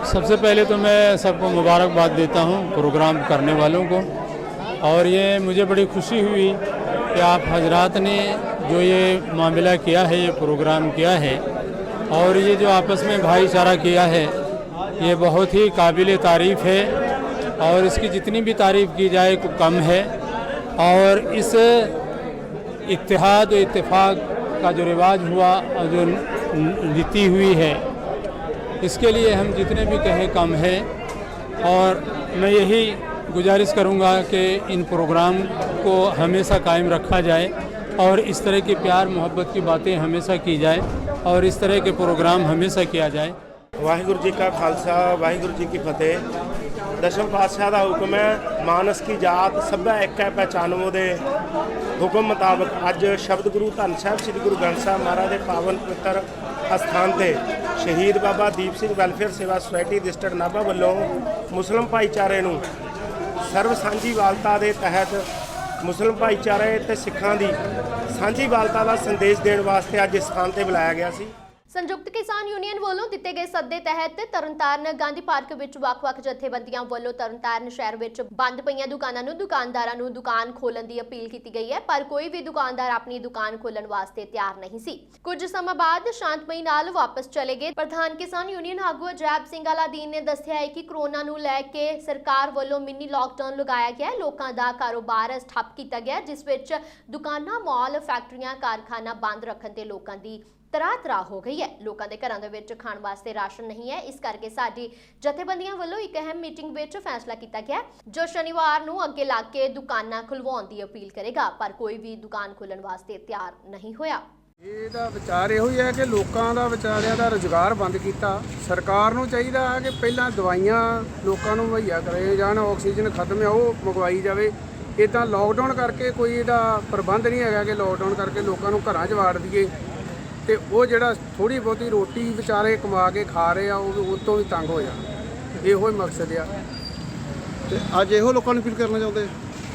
सबसे पहले तो मैं सबको मुबारकबाद देता हूँ प्रोग्राम करने वालों को और ये मुझे बड़ी खुशी हुई कि आप हजरात ने जो ये मामला किया है, ये प्रोग्राम किया है और ये जो आपस में भाईचारा किया है ये बहुत ही काबिल तारीफ़ है और इसकी जितनी भी तारीफ़ की जाए तो कम है। और इस इत्तेहाद और इत्तेफाक का जो रिवाज हुआ और जो नीति हुई है इसके लिए हम जितने भी कहें कम है और मैं यही गुजारिश करूंगा कि इन प्रोग्राम को हमेशा कायम रखा जाए और इस तरह की प्यार मोहब्बत की बातें हमेशा की जाए और इस तरह के प्रोग्राम हमेशा किया जाए।
वाहिगुरु जी का खालसा वाहिगुरु जी की फतेह। दशम पातशाह का हुक्म है मानस की जात सभ्य एक है पहचानो दे हुक्म मुताबिक अज शब्द गुरु धन साहब श्री गुरु ग्रंथ साहब महाराज के पावन पवित्र अस्थान से शहीद बाबा दीप सिंह वैलफेयर सेवा सोसाइटी डिस्ट्रिक्ट नाभा वालों मुस्लिम भाईचारे नूं सर्व सांझीवालता के तहत मुस्लिम भाईचारे ते सिखां दी सांझीवालता का संदेश देने वास्ते अज इस स्थान पर बुलाया गया सी।
ਸੰਯੁਕਤ ਕਿਸਾਨ ਯੂਨੀਅਨ ਵੱਲੋਂ ਦਿੱਤੇ ਗਏ ਸੱਦੇ ਤਹਿਤ ਤਰਨਤਾਰਨ ਗਾਂਧੀ ਪਾਰਕ ਵਿੱਚ ਵੱਖ-ਵੱਖ ਜਥੇਬੰਦੀਆਂ ਵੱਲੋਂ ਤਰਨਤਾਰਨ ਸ਼ਹਿਰ ਵਿੱਚ ਬੰਦ ਪਈਆਂ ਦੁਕਾਨਾਂ ਨੂੰ ਦੁਕਾਨਦਾਰਾਂ ਨੂੰ ਦੁਕਾਨ ਖੋਲ੍ਹਣ ਦੀ ਅਪੀਲ ਕੀਤੀ ਗਈ ਹੈ ਪਰ ਕੋਈ ਵੀ ਦੁਕਾਨਦਾਰ ਆਪਣੀ ਦੁਕਾਨ ਖੋਲ੍ਹਣ ਵਾਸਤੇ ਤਿਆਰ ਨਹੀਂ ਸੀ। ਕੁਝ ਸਮਾਂ ਬਾਅਦ ਸ਼ਾਂਤਮਈ ਨਾਲ ਵਾਪਸ ਚਲੇ ਗਏ। ਪ੍ਰਧਾਨ ਕਿਸਾਨ ਯੂਨੀਅਨ ਆਗੂ ਅਜੈਬ ਸਿੰਘ ਅਲਾਦੀਨ ਨੇ ਦੱਸਿਆ ਹੈ ਕਿ ਕਰੋਨਾ ਨੂੰ ਲੈ ਕੇ ਸਰਕਾਰ ਵੱਲੋਂ ਮਿੰਨੀ ਲਾਕਡਾਊਨ ਲਗਾਇਆ ਗਿਆ ਹੈ। ਲੋਕਾਂ ਦਾ ਕਾਰੋਬਾਰ ਠੱਪ ਕੀਤਾ ਗਿਆ ਜਿਸ ਵਿੱਚ ਦੁਕਾਨਾਂ, ਮਾਲ, ਫੈਕਟਰੀਆਂ, ਕਾਰਖਾਨਾ ਬੰਦ ਰੱਖਣ ਤੇ ਲੋਕਾਂ ਦੀ ਤਰਾਹ ਹੋ ਗਈ ਹੈ। ਲੋਕਾਂ ਦੇ ਘਰਾਂ ਦੇ ਵਿੱਚ ਖਾਣ ਵਾਸਤੇ ਰਾਸ਼ਨ ਨਹੀਂ ਹੈ। ਇਸ ਕਰਕੇ ਸਾਡੀ ਜਥੇਬੰਦੀਆਂ ਵੱਲੋਂ ਇੱਕ ਅਹਿਮ ਮੀਟਿੰਗ ਵਿੱਚ ਫੈਸਲਾ ਕੀਤਾ ਗਿਆ ਜੋ ਸ਼ਨੀਵਾਰ ਨੂੰ ਅੱਗੇ ਲੱਗ ਕੇ ਦੁਕਾਨਾਂ ਖੁਲਵਾਉਣ ਦੀ ਅਪੀਲ ਕਰੇਗਾ, ਪਰ ਕੋਈ ਵੀ ਦੁਕਾਨ ਖੋਲ੍ਹਣ ਵਾਸਤੇ ਤਿਆਰ ਨਹੀਂ ਹੋਇਆ।
ਇਹਦਾ ਵਿਚਾਰ ਇਹੋ ਹੀ ਹੈ ਕਿ ਲੋਕਾਂ ਦਾ ਵਿਚਾਰਿਆਂ ਦਾ ਰੁਜ਼ਗਾਰ ਬੰਦ ਕੀਤਾ। ਸਰਕਾਰ ਨੂੰ ਚਾਹੀਦਾ ਹੈ ਕਿ ਪਹਿਲਾਂ ਦਵਾਈਆਂ ਲੋਕਾਂ ਨੂੰ ਮੁਹੱਈਆ ਕਰਾਏ ਜਾਣ, ਆਕਸੀਜਨ ਖਤਮ ਹੈ ਉਹ ਮੰਗਵਾਈ ਜਾਵੇ। ਇੱਦਾਂ ਲੋਕਡਾਊਨ ਕਰਕੇ ਕੋਈ ਇਹਦਾ ਪ੍ਰਬੰਧ ਨਹੀਂ ਹੈਗਾ ਕਿ ਲੋਕਡਾਊਨ ਕਰਕੇ ਲੋਕਾਂ ਨੂੰ ਘਰਾਂ 'ਚ ਵਾੜ ਦਈਏ ਤੇ ਉਹ ਜਿਹੜਾ ਥੋੜ੍ਹੀ ਬਹੁਤੀ ਰੋਟੀ ਵਿਚਾਰੇ ਕਮਾ ਕੇ ਖਾ ਰਹੇ ਆ ਉਹ ਤੋਂ ਵੀ ਤੰਗ ਹੋ ਜਾਣ। ਇਹੋ ਹੀ ਮਕਸਦ ਆ।
ਤੇ ਅੱਜ ਇਹੋ ਲੋਕਾਂ ਨੂੰ ਅਪੀਲ ਕਰਨਾ ਚਾਹੁੰਦੇ?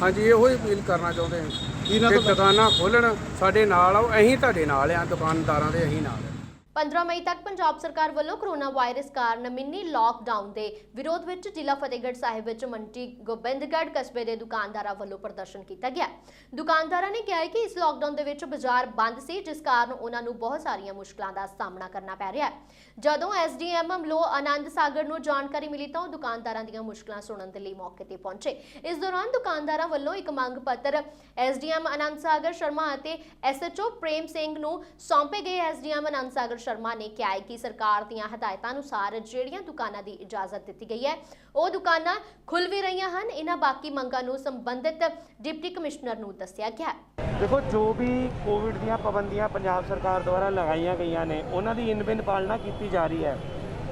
ਹਾਂਜੀ, ਇਹੋ ਹੀ ਅਪੀਲ ਕਰਨਾ ਚਾਹੁੰਦੇ ਹਾਂ ਕਿ ਦੁਕਾਨਾਂ ਖੋਲ੍ਹਣ, ਸਾਡੇ ਨਾਲ ਆਓ, ਅਸੀਂ ਤੁਹਾਡੇ ਨਾਲ ਆ, ਦੁਕਾਨਦਾਰਾਂ ਦੇ ਅਸੀਂ ਨਾਲ।
15 ਮਈ ਤੱਕ ਪੰਜਾਬ ਸਰਕਾਰ ਵੱਲੋਂ ਕੋਰੋਨਾ ਵਾਇਰਸ ਕਾਰਨ ਮਿੰਨੀ ਲਾਕਡਾਊਨ ਦੇ ਵਿਰੋਧ ਵਿੱਚ ਜ਼ਿਲ੍ਹਾ ਫਤਿਹਗੜ੍ਹ ਸਾਹਿਬ ਵਿੱਚ ਮੰਡੀ ਗੋਬਿੰਦਗੜ੍ਹ ਕਸਬੇ ਦੇ ਦੁਕਾਨਦਾਰਾਂ ਵੱਲੋਂ ਪ੍ਰਦਰਸ਼ਨ ਕੀਤਾ ਗਿਆ। ਦੁਕਾਨਦਾਰਾਂ ਨੇ ਕਿਹਾ ਕਿ ਇਸ ਲਾਕਡਾਊਨ ਦੇ ਵਿੱਚ ਬਾਜ਼ਾਰ ਬੰਦ ਸੀ, ਜਿਸ ਕਾਰਨ ਉਹਨਾਂ ਨੂੰ ਬਹੁਤ ਸਾਰੀਆਂ ਮੁਸ਼ਕਲਾਂ ਦਾ ਸਾਹਮਣਾ ਕਰਨਾ ਪੈ ਰਿਹਾ ਹੈ। ਜਦੋਂ ਐਸਡੀਐਮ ਅਮਲੋ ਆਨੰਦ ਸਾਗਰ ਨੂੰ ਜਾਣਕਾਰੀ ਮਿਲੀ ਤਾਂ ਉਹ ਦੁਕਾਨਦਾਰਾਂ ਦੀਆਂ ਮੁਸ਼ਕਲਾਂ ਸੁਣਨ ਦੇ ਲਈ ਮੌਕੇ ਤੇ ਪਹੁੰਚੇ। ਇਸ ਦੌਰਾਨ ਦੁਕਾਨਦਾਰਾਂ ਵੱਲੋਂ ਇੱਕ ਮੰਗ ਪੱਤਰ ਐਸਡੀਐਮ ਆਨੰਦ ਸਾਗਰ ਸ਼ਰਮਾ ਅਤੇ ਐਸਐਚਓ ਪ੍ਰੇਮ ਸਿੰਘ ਨੂੰ ਸੌਂਪੇ ਗਏ। ਐਸਡੀਐਮ ਆਨੰਦ ਸਾਗਰ ਸ਼ਰਮਾ ਨੇ ਕਿਹਾ ਕਿ ਸਰਕਾਰ ਦੀਆਂ ਹਦਾਇਤਾਂ ਅਨੁਸਾਰ ਜਿਹੜੀਆਂ ਦੁਕਾਨਾਂ ਦੀ ਇਜਾਜ਼ਤ ਦਿੱਤੀ ਗਈ ਹੈ ਉਹ ਦੁਕਾਨਾਂ ਖੁੱਲ ਵੀ ਰਹੀਆਂ ਹਨ। ਇਹਨਾਂ ਬਾਕੀ ਮੰਗਾਂ ਨੂੰ ਸੰਬੰਧਿਤ ਡਿਪਟੀ ਕਮਿਸ਼ਨਰ ਨੂੰ ਦੱਸਿਆ ਗਿਆ।
ਦੇਖੋ, ਜੋ ਵੀ ਕੋਵਿਡ ਦੀਆਂ ਪਾਬੰਦੀਆਂ ਪੰਜਾਬ ਸਰਕਾਰ ਦੁਆਰਾ ਲਗਾਈਆਂ ਗਈਆਂ ਨੇ ਉਹਨਾਂ ਦੀ ਇਨ ਬਿਨ ਪਾਲਣਾ ਕੀਤੀ ਜਾ ਰਹੀ ਹੈ।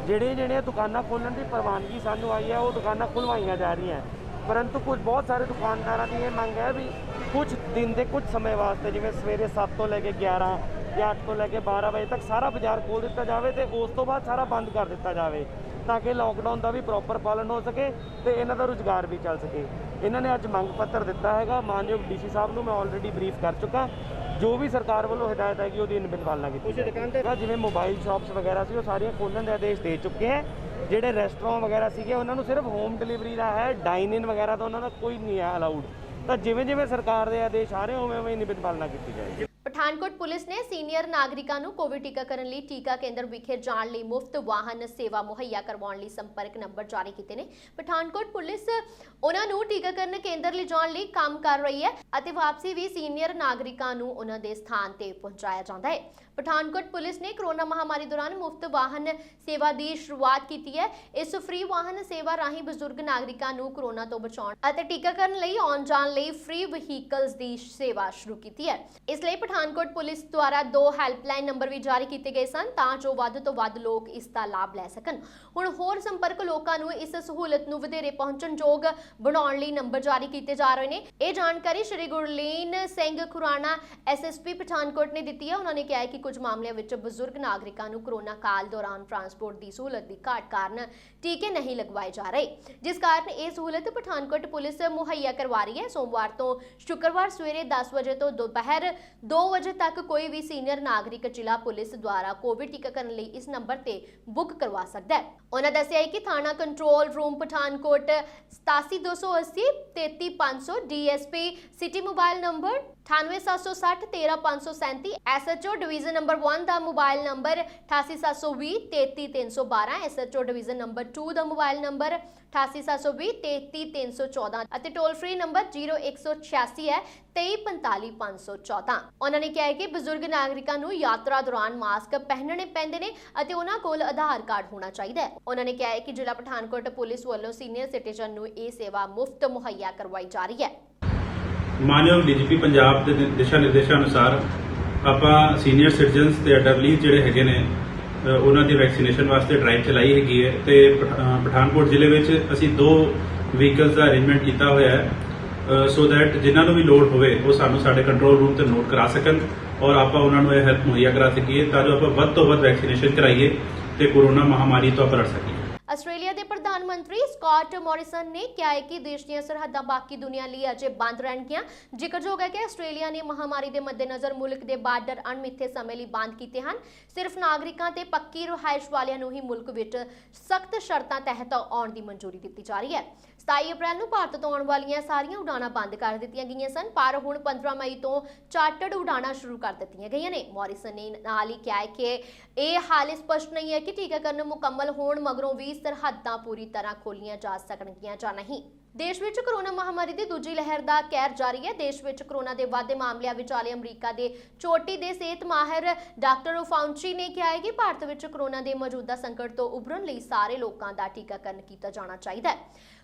ਜਿਹੜੀਆਂ ਦੁਕਾਨਾਂ ਖੋਲ੍ਹਣ ਦੀ ਪ੍ਰਵਾਨਗੀ ਸਾਨੂੰ ਆਈ ਹੈ ਉਹ ਦੁਕਾਨਾਂ ਖੁਲਵਾਈਆਂ ਜਾ ਰਹੀਆਂ, ਪਰੰਤੂ ਬਹੁਤ ਸਾਰੇ ਦੁਕਾਨਦਾਰਾਂ ਦੀ ਇਹ ਮੰਗ ਹੈ ਵੀ ਕੁਝ ਦਿਨ ਦੇ ਕੁਝ ਸਮੇਂ ਵਾਸਤੇ, ਜਿਵੇਂ ਸਵੇਰੇ 7 ਤੋਂ ਲੈ ਕੇ 11 ਜਾਂ 8 ਤੋਂ ਲੈ ਕੇ 12 ਵਜੇ ਤੱਕ ਸਾਰਾ ਬਾਜ਼ਾਰ ਖੋਲ੍ਹ ਦਿੱਤਾ ਜਾਵੇ ਤੇ ਉਸ ਤੋਂ ਬਾਅਦ ਸਾਰਾ ਬੰਦ ਕਰ ਦਿੱਤਾ ਜਾਵੇ ਤਾਂ ਕਿ ਲਾਕਡਾਊਨ ਦਾ ਵੀ ਪ੍ਰੋਪਰ ਪਾਲਣ ਹੋ ਸਕੇ ਤੇ ਇਹਨਾਂ ਦਾ ਰੁਜ਼ਗਾਰ ਵੀ ਚੱਲ ਸਕੇ। ਇਹਨਾਂ ਨੇ ਅੱਜ ਮੰਗ ਪੱਤਰ ਦਿੱਤਾ ਹੈਗਾ ਮਾਨਯੋਗ ਡੀਸੀ ਸਾਹਿਬ ਨੂੰ, ਮੈਂ ਆਲਰੇਡੀ ਬਰੀਫ ਕਰ ਚੁੱਕਾ। ਜੋ ਵੀ ਸਰਕਾਰ ਵੱਲੋਂ ਹਦਾਇਤ ਹੈਗੀ ਉਹਦੀ ਇਨ ਬਿਨ ਪਾਲਣਾ ਕੀਤੀ ਜਾਵੇ। ਜਿਵੇਂ ਮੋਬਾਈਲ ਸ਼ਾਪਸ ਵਗੈਰਾ ਸੀ ਉਹ ਸਾਰੀਆਂ ਖੋਲ੍ਹਣ ਦੇ ਆਦੇਸ਼ ਦੇ ਚੁੱਕੇ ਹੈ। ਜਿਹੜੇ ਰੈਸਟੋਰੈਂਟ ਵਗੈਰਾ ਸੀਗੇ ਉਹਨਾਂ ਨੂੰ ਸਿਰਫ ਹੋਮ ਡਿਲੀਵਰੀ ਦਾ ਹੈ, ਡਾਈਨ ਇਨ ਵਗੈਰਾ ਤਾਂ ਉਹਨਾਂ ਦਾ ਕੋਈ ਨਹੀਂ ਹੈ ਅਲਾਊਡ। ਤਾਂ ਜਿਵੇਂ ਸਰਕਾਰ ਦੇ ਆਦੇਸ਼ ਆ ਰਹੇ ਉਵੇਂ ਇਨ ਬਿਨ ਪਾਲਣਾ ਕੀਤੀ ਜਾਏਗੀ।
ਪਠਾਨਕੋਟ ਪੁਲਿਸ ਨੇ ਸੀਨੀਅਰ ਨਾਗਰਿਕਾਂ ਨੂੰ ਕੋਵਿਡ ਟੀਕਾਕਰਨ ਲਈ ਟੀਕਾ ਕੇਂਦਰ ਵਿਖੇ ਜਾਣ ਲਈ ਮੁਫਤ ਵਾਹਨ ਸੇਵਾ ਮੁਹੱਈਆ ਕਰਵਾਉਣ ਲਈ ਸੰਪਰਕ ਨੰਬਰ ਜਾਰੀ ਕੀਤੇ ਨੇ। ਪਠਾਨਕੋਟ ਪੁਲਿਸ ਉਹਨਾਂ ਨੂੰ ਟੀਕਾਕਰਨ ਕੇਂਦਰ ਲਈ ਜਾਣ ਲਈ ਕੰਮ ਕਰ ਰਹੀ ਹੈ ਅਤੇ ਵਾਪਸੀ ਵੀ ਸੀਨੀਅਰ ਨਾਗਰਿਕਾਂ ਨੂੰ ਉਹਨਾਂ ਦੇ ਸਥਾਨ ਤੇ ਪਹੁੰਚਾਇਆ ਜਾਂਦਾ ਹੈ। ਪਠਾਨਕੋਟ ਪੁਲਿਸ ਨੇ ਕੋਰੋਨਾ ਮਹਾਮਾਰੀ ਦੌਰਾਨ ਮੁਫਤ ਵਾਹਨ ਸੇਵਾ ਦੀ ਸ਼ੁਰੂਆਤ ਕੀਤੀ ਹੈ। ਇਸ ਫ੍ਰੀ ਵਾਹਨ ਸੇਵਾ ਰਾਹੀਂ ਬਜ਼ੁਰਗ ਨਾਗਰਿਕਾਂ ਨੂੰ ਕੋਰੋਨਾ ਤੋਂ ਬਚਾਉਣ ਅਤੇ ਟੀਕਾਕਰਨ ਲਈ ਆਉਣ ਜਾਣ ਲਈ ਫ੍ਰੀ ਵਹੀਕਲਸ ਦੀ ਸੇਵਾ ਸ਼ੁਰੂ ਕੀਤੀ ਹੈ। ਇਸ ਲਈ ਪਠਾਨਕੋਟ ਪੁਲਿਸ ਦੁਆਰਾ 2 ਹੈਲਪਲਾਈਨ ਨੰਬਰ ਵੀ ਜਾਰੀ ਕੀਤੇ ਗਏ ਸਨ ਤਾਂ ਜੋ ਵੱਧ ਤੋਂ ਵੱਧ ਲੋਕ ਇਸ ਦਾ ਲਾਭ ਲੈ ਸਕਣ। ਹੁਣ ਹੋਰ ਸੰਪਰਕ ਲੋਕਾਂ ਨੂੰ ਇਸ ਸਹੂਲਤ ਨੂੰ ਵਧੇਰੇ ਪਹੁੰਚਣਯੋਗ ਬਣਾਉਣ ਲਈ ਨੰਬਰ ਜਾਰੀ ਕੀਤੇ ਜਾ ਰਹੇ ਨੇ। ਇਹ ਜਾਣਕਾਰੀ ਸ਼੍ਰੀ ਗੁਰਲੀਨ ਸਿੰਘ ਖੁਰਾਣਾ ਐਸਐਸਪੀ ਪਠਾਨਕੋਟ ਨੇ ਦਿੱਤੀ ਹੈ। ਉਹਨਾਂ ਨੇ ਕਿਹਾ ਹੈ ਕਿ ਕੁਝ ਮਾਮਲਿਆਂ ਵਿੱਚ ਬਜ਼ੁਰਗ ਨਾਗਰਿਕਾਂ ਨੂੰ ਕੋਰੋਨਾ ਕਾਲ ਦੌਰਾਨ ਟਰਾਂਸਪੋਰਟ ਦੀ ਸਹੂਲਤ ਦੀ ਘਾਟ ਕਾਰਨ ਟੀਕੇ ਨਹੀਂ ਲਗਵਾਏ ਜਾ ਰਹੇ, ਜਿਸ ਕਾਰਨ ਇਹ ਸਹੂਲਤ ਪਠਾਨਕੋਟ ਪੁਲਿਸ ਮੁਹੱਈਆ ਕਰਵਾ ਰਹੀ ਹੈ। ਸੋਮਵਾਰ ਤੋਂ ਸ਼ੁੱਕਰਵਾਰ ਸਵੇਰੇ 10 ਵਜੇ ਤੋਂ ਦੁਪਹਿਰ 2 ਵਜੇ ਤੱਕ ਕੋਈ ਵੀ ਸੀਨੀਅਰ ਨਾਗਰਿਕ ਜ਼ਿਲ੍ਹਾ ਪੁਲਿਸ ਦੁਆਰਾ ਕੋਵਿਡ ਟੀਕਾਕਰਨ ਲਈ ਇਸ ਨੰਬਰ ਤੇ ਬੁੱਕ ਕਰਵਾ ਸਕਦਾ ਹੈ। ਉਹਨਾਂ ਦੱਸਿਆ ਕਿ ਥਾਣਾ control room Pathankot 87280 33500, DSP city mobile number 98760 13537, SHO division number 1 ਦਾ mobile number 88720 33312, SHO division number 2 ਦਾ ਮੋਬਾਈਲ ਨੰਬਰ 88720 33314 ਅਤੇ ਟੋਲ ਫ੍ਰੀ ਨੰਬਰ 0186 ਹੈ 2345514। ਉਹਨਾਂ ਨੇ ਕਿਹਾ ਹੈ ਕਿ ਬਜ਼ੁਰਗ ਨਾਗਰਿਕਾਂ ਨੂੰ ਯਾਤਰਾ ਦੌਰਾਨ ਮਾਸਕ ਪਹਿਨਣੇ ਪੈਂਦੇ ਨੇ ਅਤੇ ਉਹਨਾਂ ਕੋਲ ਆਧਾਰ ਕਾਰਡ ਹੋਣਾ ਚਾਹੀਦਾ ਹੈ। ਉਹਨਾਂ ਨੇ ਕਿਹਾ ਹੈ ਕਿ ਜ਼ਿਲ੍ਹਾ ਪਠਾਨਕੋਟ ਪੁਲਿਸ ਵੱਲੋਂ ਸੀਨੀਅਰ ਸਿਟੀਜ਼ਨ ਨੂੰ ਇਹ ਸੇਵਾ ਮੁਫਤ ਮੁਹੱਈਆ ਕਰਵਾਈ ਜਾ ਰਹੀ ਹੈ।
ਮਾਨਯੋਗ ਡੀਜੀਪੀ ਪੰਜਾਬ ਦੇ ਦਿਸ਼ਾ ਨਿਰਦੇਸ਼ਾਂ ਅਨੁਸਾਰ ਆਪਾਂ ਸੀਨੀਅਰ ਸਿਟੀਜ਼ਨਸ ਤੇ ਐਲਡਰਲੀ ਜਿਹੜੇ ਹੈਗੇ ਨੇ ਉਹਨਾਂ ਦੀ ਵੈਕਸੀਨੇਸ਼ਨ ਵਾਸਤੇ ਡਰਾਈਵ ਚਲਾਈ ਹੈਗੀ ਹੈ ਤੇ ਪਠਾਨਕੋਟ ਜ਼ਿਲ੍ਹੇ ਵਿੱਚ ਅਸੀਂ 2 ਵਹੀਕਲਸ ਦਾ ਅਰੇਂਜਮੈਂਟ ਕੀਤਾ ਹੋਇਆ ਹੈ ਸੋ ਦੈਟ ਜਿਨ੍ਹਾਂ ਨੂੰ ਵੀ ਲੋੜ ਹੋਵੇ ਉਹ ਸਾਨੂੰ ਸਾਡੇ ਕੰਟਰੋਲ ਰੂਮ ਤੇ ਨੋਟ ਕਰਾ ਸਕਣ ਔਰ ਆਪਾਂ ਉਹਨਾਂ ਨੂੰ ਇਹ ਹੈਲਪ ਮੁਹੱਈਆ ਕਰਾ ਸਕੀਏ ਤਾਂ ਜੋ ਆਪਾਂ ਵੱਧ ਤੋਂ ਵੱਧ ਵੈਕਸੀਨੇਸ਼ਨ ਕਰਾਈਏ ਤੇ ਕੋਰੋਨਾ ਮਹਾਮਾਰੀ ਤੋਂ ਆਪਾਂ ਲੜ ਸਕੀਏ।
ਆਸਟ੍ਰੇਲੀਆ ਦੇ ਪ੍ਰਧਾਨ ਮੰਤਰੀ ਸਕਾਟ ਮੋਰਿਸਨ ਨੇ ਕਿਹਾ ਹੈ ਕਿ ਦੇਸ਼ ਦੀਆਂ ਸਰਹੱਦਾਂ ਬਾਕੀ ਦੁਨੀਆ ਲਈ ਅਜੇ ਬੰਦ ਰਹਿਣਗੀਆਂ। ਜ਼ਿਕਰਯੋਗ ਹੈ ਕਿ ਆਸਟ੍ਰੇਲੀਆ ਨੇ ਮਹਾਮਾਰੀ ਦੇ ਮੱਦੇਨਜ਼ਰ ਮੁਲਕ ਦੇ ਬਾਰਡਰ ਅਣਮਿੱਥੇ ਸਮੇਂ ਲਈ ਬੰਦ ਕੀਤੇ ਹਨ। ਸਿਰਫ ਨਾਗਰਿਕਾਂ ਤੇ ਪੱਕੀ ਰਿਹਾਇਸ਼ ਵਾਲਿਆਂ ਨੂੰ ਹੀ ਮੁਲਕ ਵਿੱਚ ਸਖਤ ਸ਼ਰਤਾਂ ਤਹਿਤ ਆਉਣ ਦੀ ਮਨਜ਼ੂਰੀ ਦਿੱਤੀ ਜਾ ਰਹੀ ਹੈ। 27 ਅਪ੍ਰੈਲ ਨੂੰ ਭਾਰਤ ਤੋਂ ਆਉਣ ਵਾਲੀਆਂ ਸਾਰੀਆਂ ਉਡਾਣਾਂ ਬੰਦ ਕਰ ਦਿੱਤੀਆਂ ਗਈਆਂ ਸਨ, ਪਰ ਹੁਣ 15 ਮਈ ਤੋਂ ਚਾਰਟਰਡ ਉਡਾਣਾਂ ਸ਼ੁਰੂ ਕਰ ਦਿੱਤੀਆਂ ਗਈਆਂ ਨੇ। ਮੋਰਿਸਨ ਨੇ ਨਾਲ ਹੀ ਕਿਹਾ ਹੈ ਕਿ ਇਹ ਹਾਲੇ ਸਪਸ਼ਟ ਨਹੀਂ ਹੈ ਕਿ ਟੀਕਾਕਰਨ ਮੁਕੰਮਲ ਹੋਣ ਮਗਰੋਂ ਵੀ ਸਰਹੱਦਾਂ ਪੂਰੀ ਤਰ੍ਹਾਂ ਖੋਲੀਆਂ ਜਾ ਸਕਣਗੀਆਂ ਜਾਂ ਨਹੀਂ। ਦੇਸ਼ ਵਿੱਚ ਕੋਰੋਨਾ ਮਹਾਮਾਰੀ ਦੀ ਦੂਜੀ ਲਹਿਰ ਦਾ ਕਹਿਰ ਜਾਰੀ ਹੈ। ਦੇਸ਼ ਵਿੱਚ ਕੋਰੋਨਾ ਦੇ ਵਾਧੇ ਮਾਮਲਿਆਂ ਵਿਚਾਲੇ ਅਮਰੀਕਾ ਦੇ ਚੋਟੀ ਦੇ ਸਿਹਤ ਮਾਹਿਰ ਡਾਕਟਰ ਫਾਊਚੀ ਨੇ ਕਿਹਾ ਹੈ ਕਿ ਭਾਰਤ ਵਿੱਚ ਕੋਰੋਨਾ ਦੇ ਮੌਜੂਦਾ ਸੰਕਟ ਤੋਂ ਉਭਰਨ ਲਈ ਸਾਰੇ ਲੋਕਾਂ ਦਾ ਟੀਕਾਕਰਨ ਕੀਤਾ ਜਾਣਾ ਚਾਹੀਦਾ ਹੈ।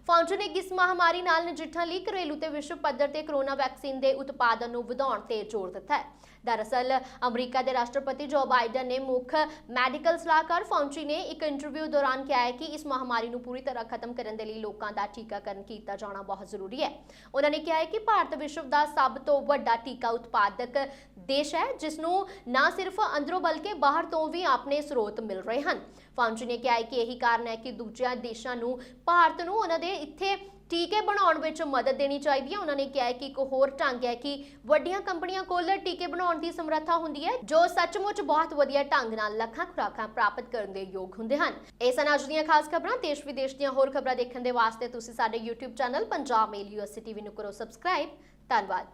ਫਾਊਚੀ ਨੇ ਇਸ ਮਹਾਮਾਰੀ ਨਾਲ ਨਜਿੱਠਣ ਲਈ ਘਰੇਲੂ ਤੇ ਵਿਸ਼ਵ ਪੱਧਰ ਤੇ ਕੋਰੋਨਾ ਵੈਕਸੀਨ ਦੇ ਉਤਪਾਦਨ ਨੂੰ ਵਧਾਉਣ ਤੇ ਜ਼ੋਰ ਦਿੱਤਾ ਹੈ। ਦਰਅਸਲ ਅਮਰੀਕਾ ਦੇ ਰਾਸ਼ਟਰਪਤੀ ਜੋ ਬਾਈਡਨ ਨੇ ਮੁੱਖ ਮੈਡੀਕਲ ਸਲਾਹਕਾਰ ਫਾਊਚੀ ਨੇ ਇੱਕ ਇੰਟਰਵਿਊ ਦੌਰਾਨ ਕਿਹਾ ਹੈ ਕਿ ਇਸ ਮਹਾਮਾਰੀ ਨੂੰ ਪੂਰੀ ਤਰ੍ਹਾਂ ਖਤਮ ਕਰਨ ਦੇ ਲਈ ਲੋਕਾਂ ਦਾ ਟੀਕਾਕਰਨ ਕੀਤਾ ਜਾਣਾ ਬਹੁਤ ਜ਼ਰੂਰੀ ਹੈ। ਉਹਨਾਂ ਨੇ ਕਿਹਾ ਹੈ ਕਿ ਭਾਰਤ ਵਿਸ਼ਵ ਦਾ ਸਭ ਤੋਂ ਵੱਡਾ ਟੀਕਾ ਉਤਪਾਦਕ ਦੇਸ਼ ਹੈ, ਜਿਸ ਨੂੰ ਨਾ ਸਿਰਫ ਅੰਦਰੋਂ ਬਲਕਿ ਬਾਹਰ ਤੋਂ ਵੀ ਆਪਣੇ ਸਰੋਤ ਮਿਲ ਰਹੇ ਹਨ। ਫਾਊਚੀ ਨੇ ਕਿਹਾ ਹੈ ਕਿ ਇਹੀ ਕਾਰਨ ਹੈ ਕਿ ਦੂਜਿਆਂ ਦੇਸ਼ਾਂ ਨੂੰ ਭਾਰਤ ਨੂੰ ਉਹਨਾਂ ਦੇ ਇੱਥੇ ਟੀਕੇ ਬਣਾਉਣ ਵਿੱਚ ਮਦਦ ਦੇਣੀ ਚਾਹੀਦੀ ਹੈ। ਉਹਨਾਂ ਨੇ ਕਿਹਾ ਹੈ ਕਿ ਇੱਕ ਹੋਰ ਢੰਗ ਹੈ ਕਿ ਵੱਡੀਆਂ ਕੰਪਨੀਆਂ ਕੋਲ ਟੀਕੇ ਬਣਾਉਣ ਦੀ ਸਮਰੱਥਾ ਹੁੰਦੀ ਹੈ, ਜੋ ਸੱਚਮੁੱਚ ਬਹੁਤ ਵਧੀਆ ਢੰਗ ਨਾਲ ਲੱਖਾਂ ਖੁਰਾਕਾਂ ਪ੍ਰਾਪਤ ਕਰਨ ਦੇ ਯੋਗ ਹੁੰਦੇ ਹਨ। ਇਹ ਸਨ ਅੱਜ ਦੀਆਂ ਖਾਸ ਖਬਰਾਂ। ਦੇਸ਼ ਵਿਦੇਸ਼ ਦੀਆਂ ਹੋਰ ਖਬਰਾਂ ਦੇਖਣ ਦੇ ਵਾਸਤੇ ਤੁਸੀਂ ਸਾਡੇ YouTube ਚੈਨਲ ਪੰਜਾਬ ਮੇਲ USA TV ਨੂੰ ਕਰੋ ਸਬਸਕ੍ਰਾਈਬ। ਧੰਨਵਾਦ।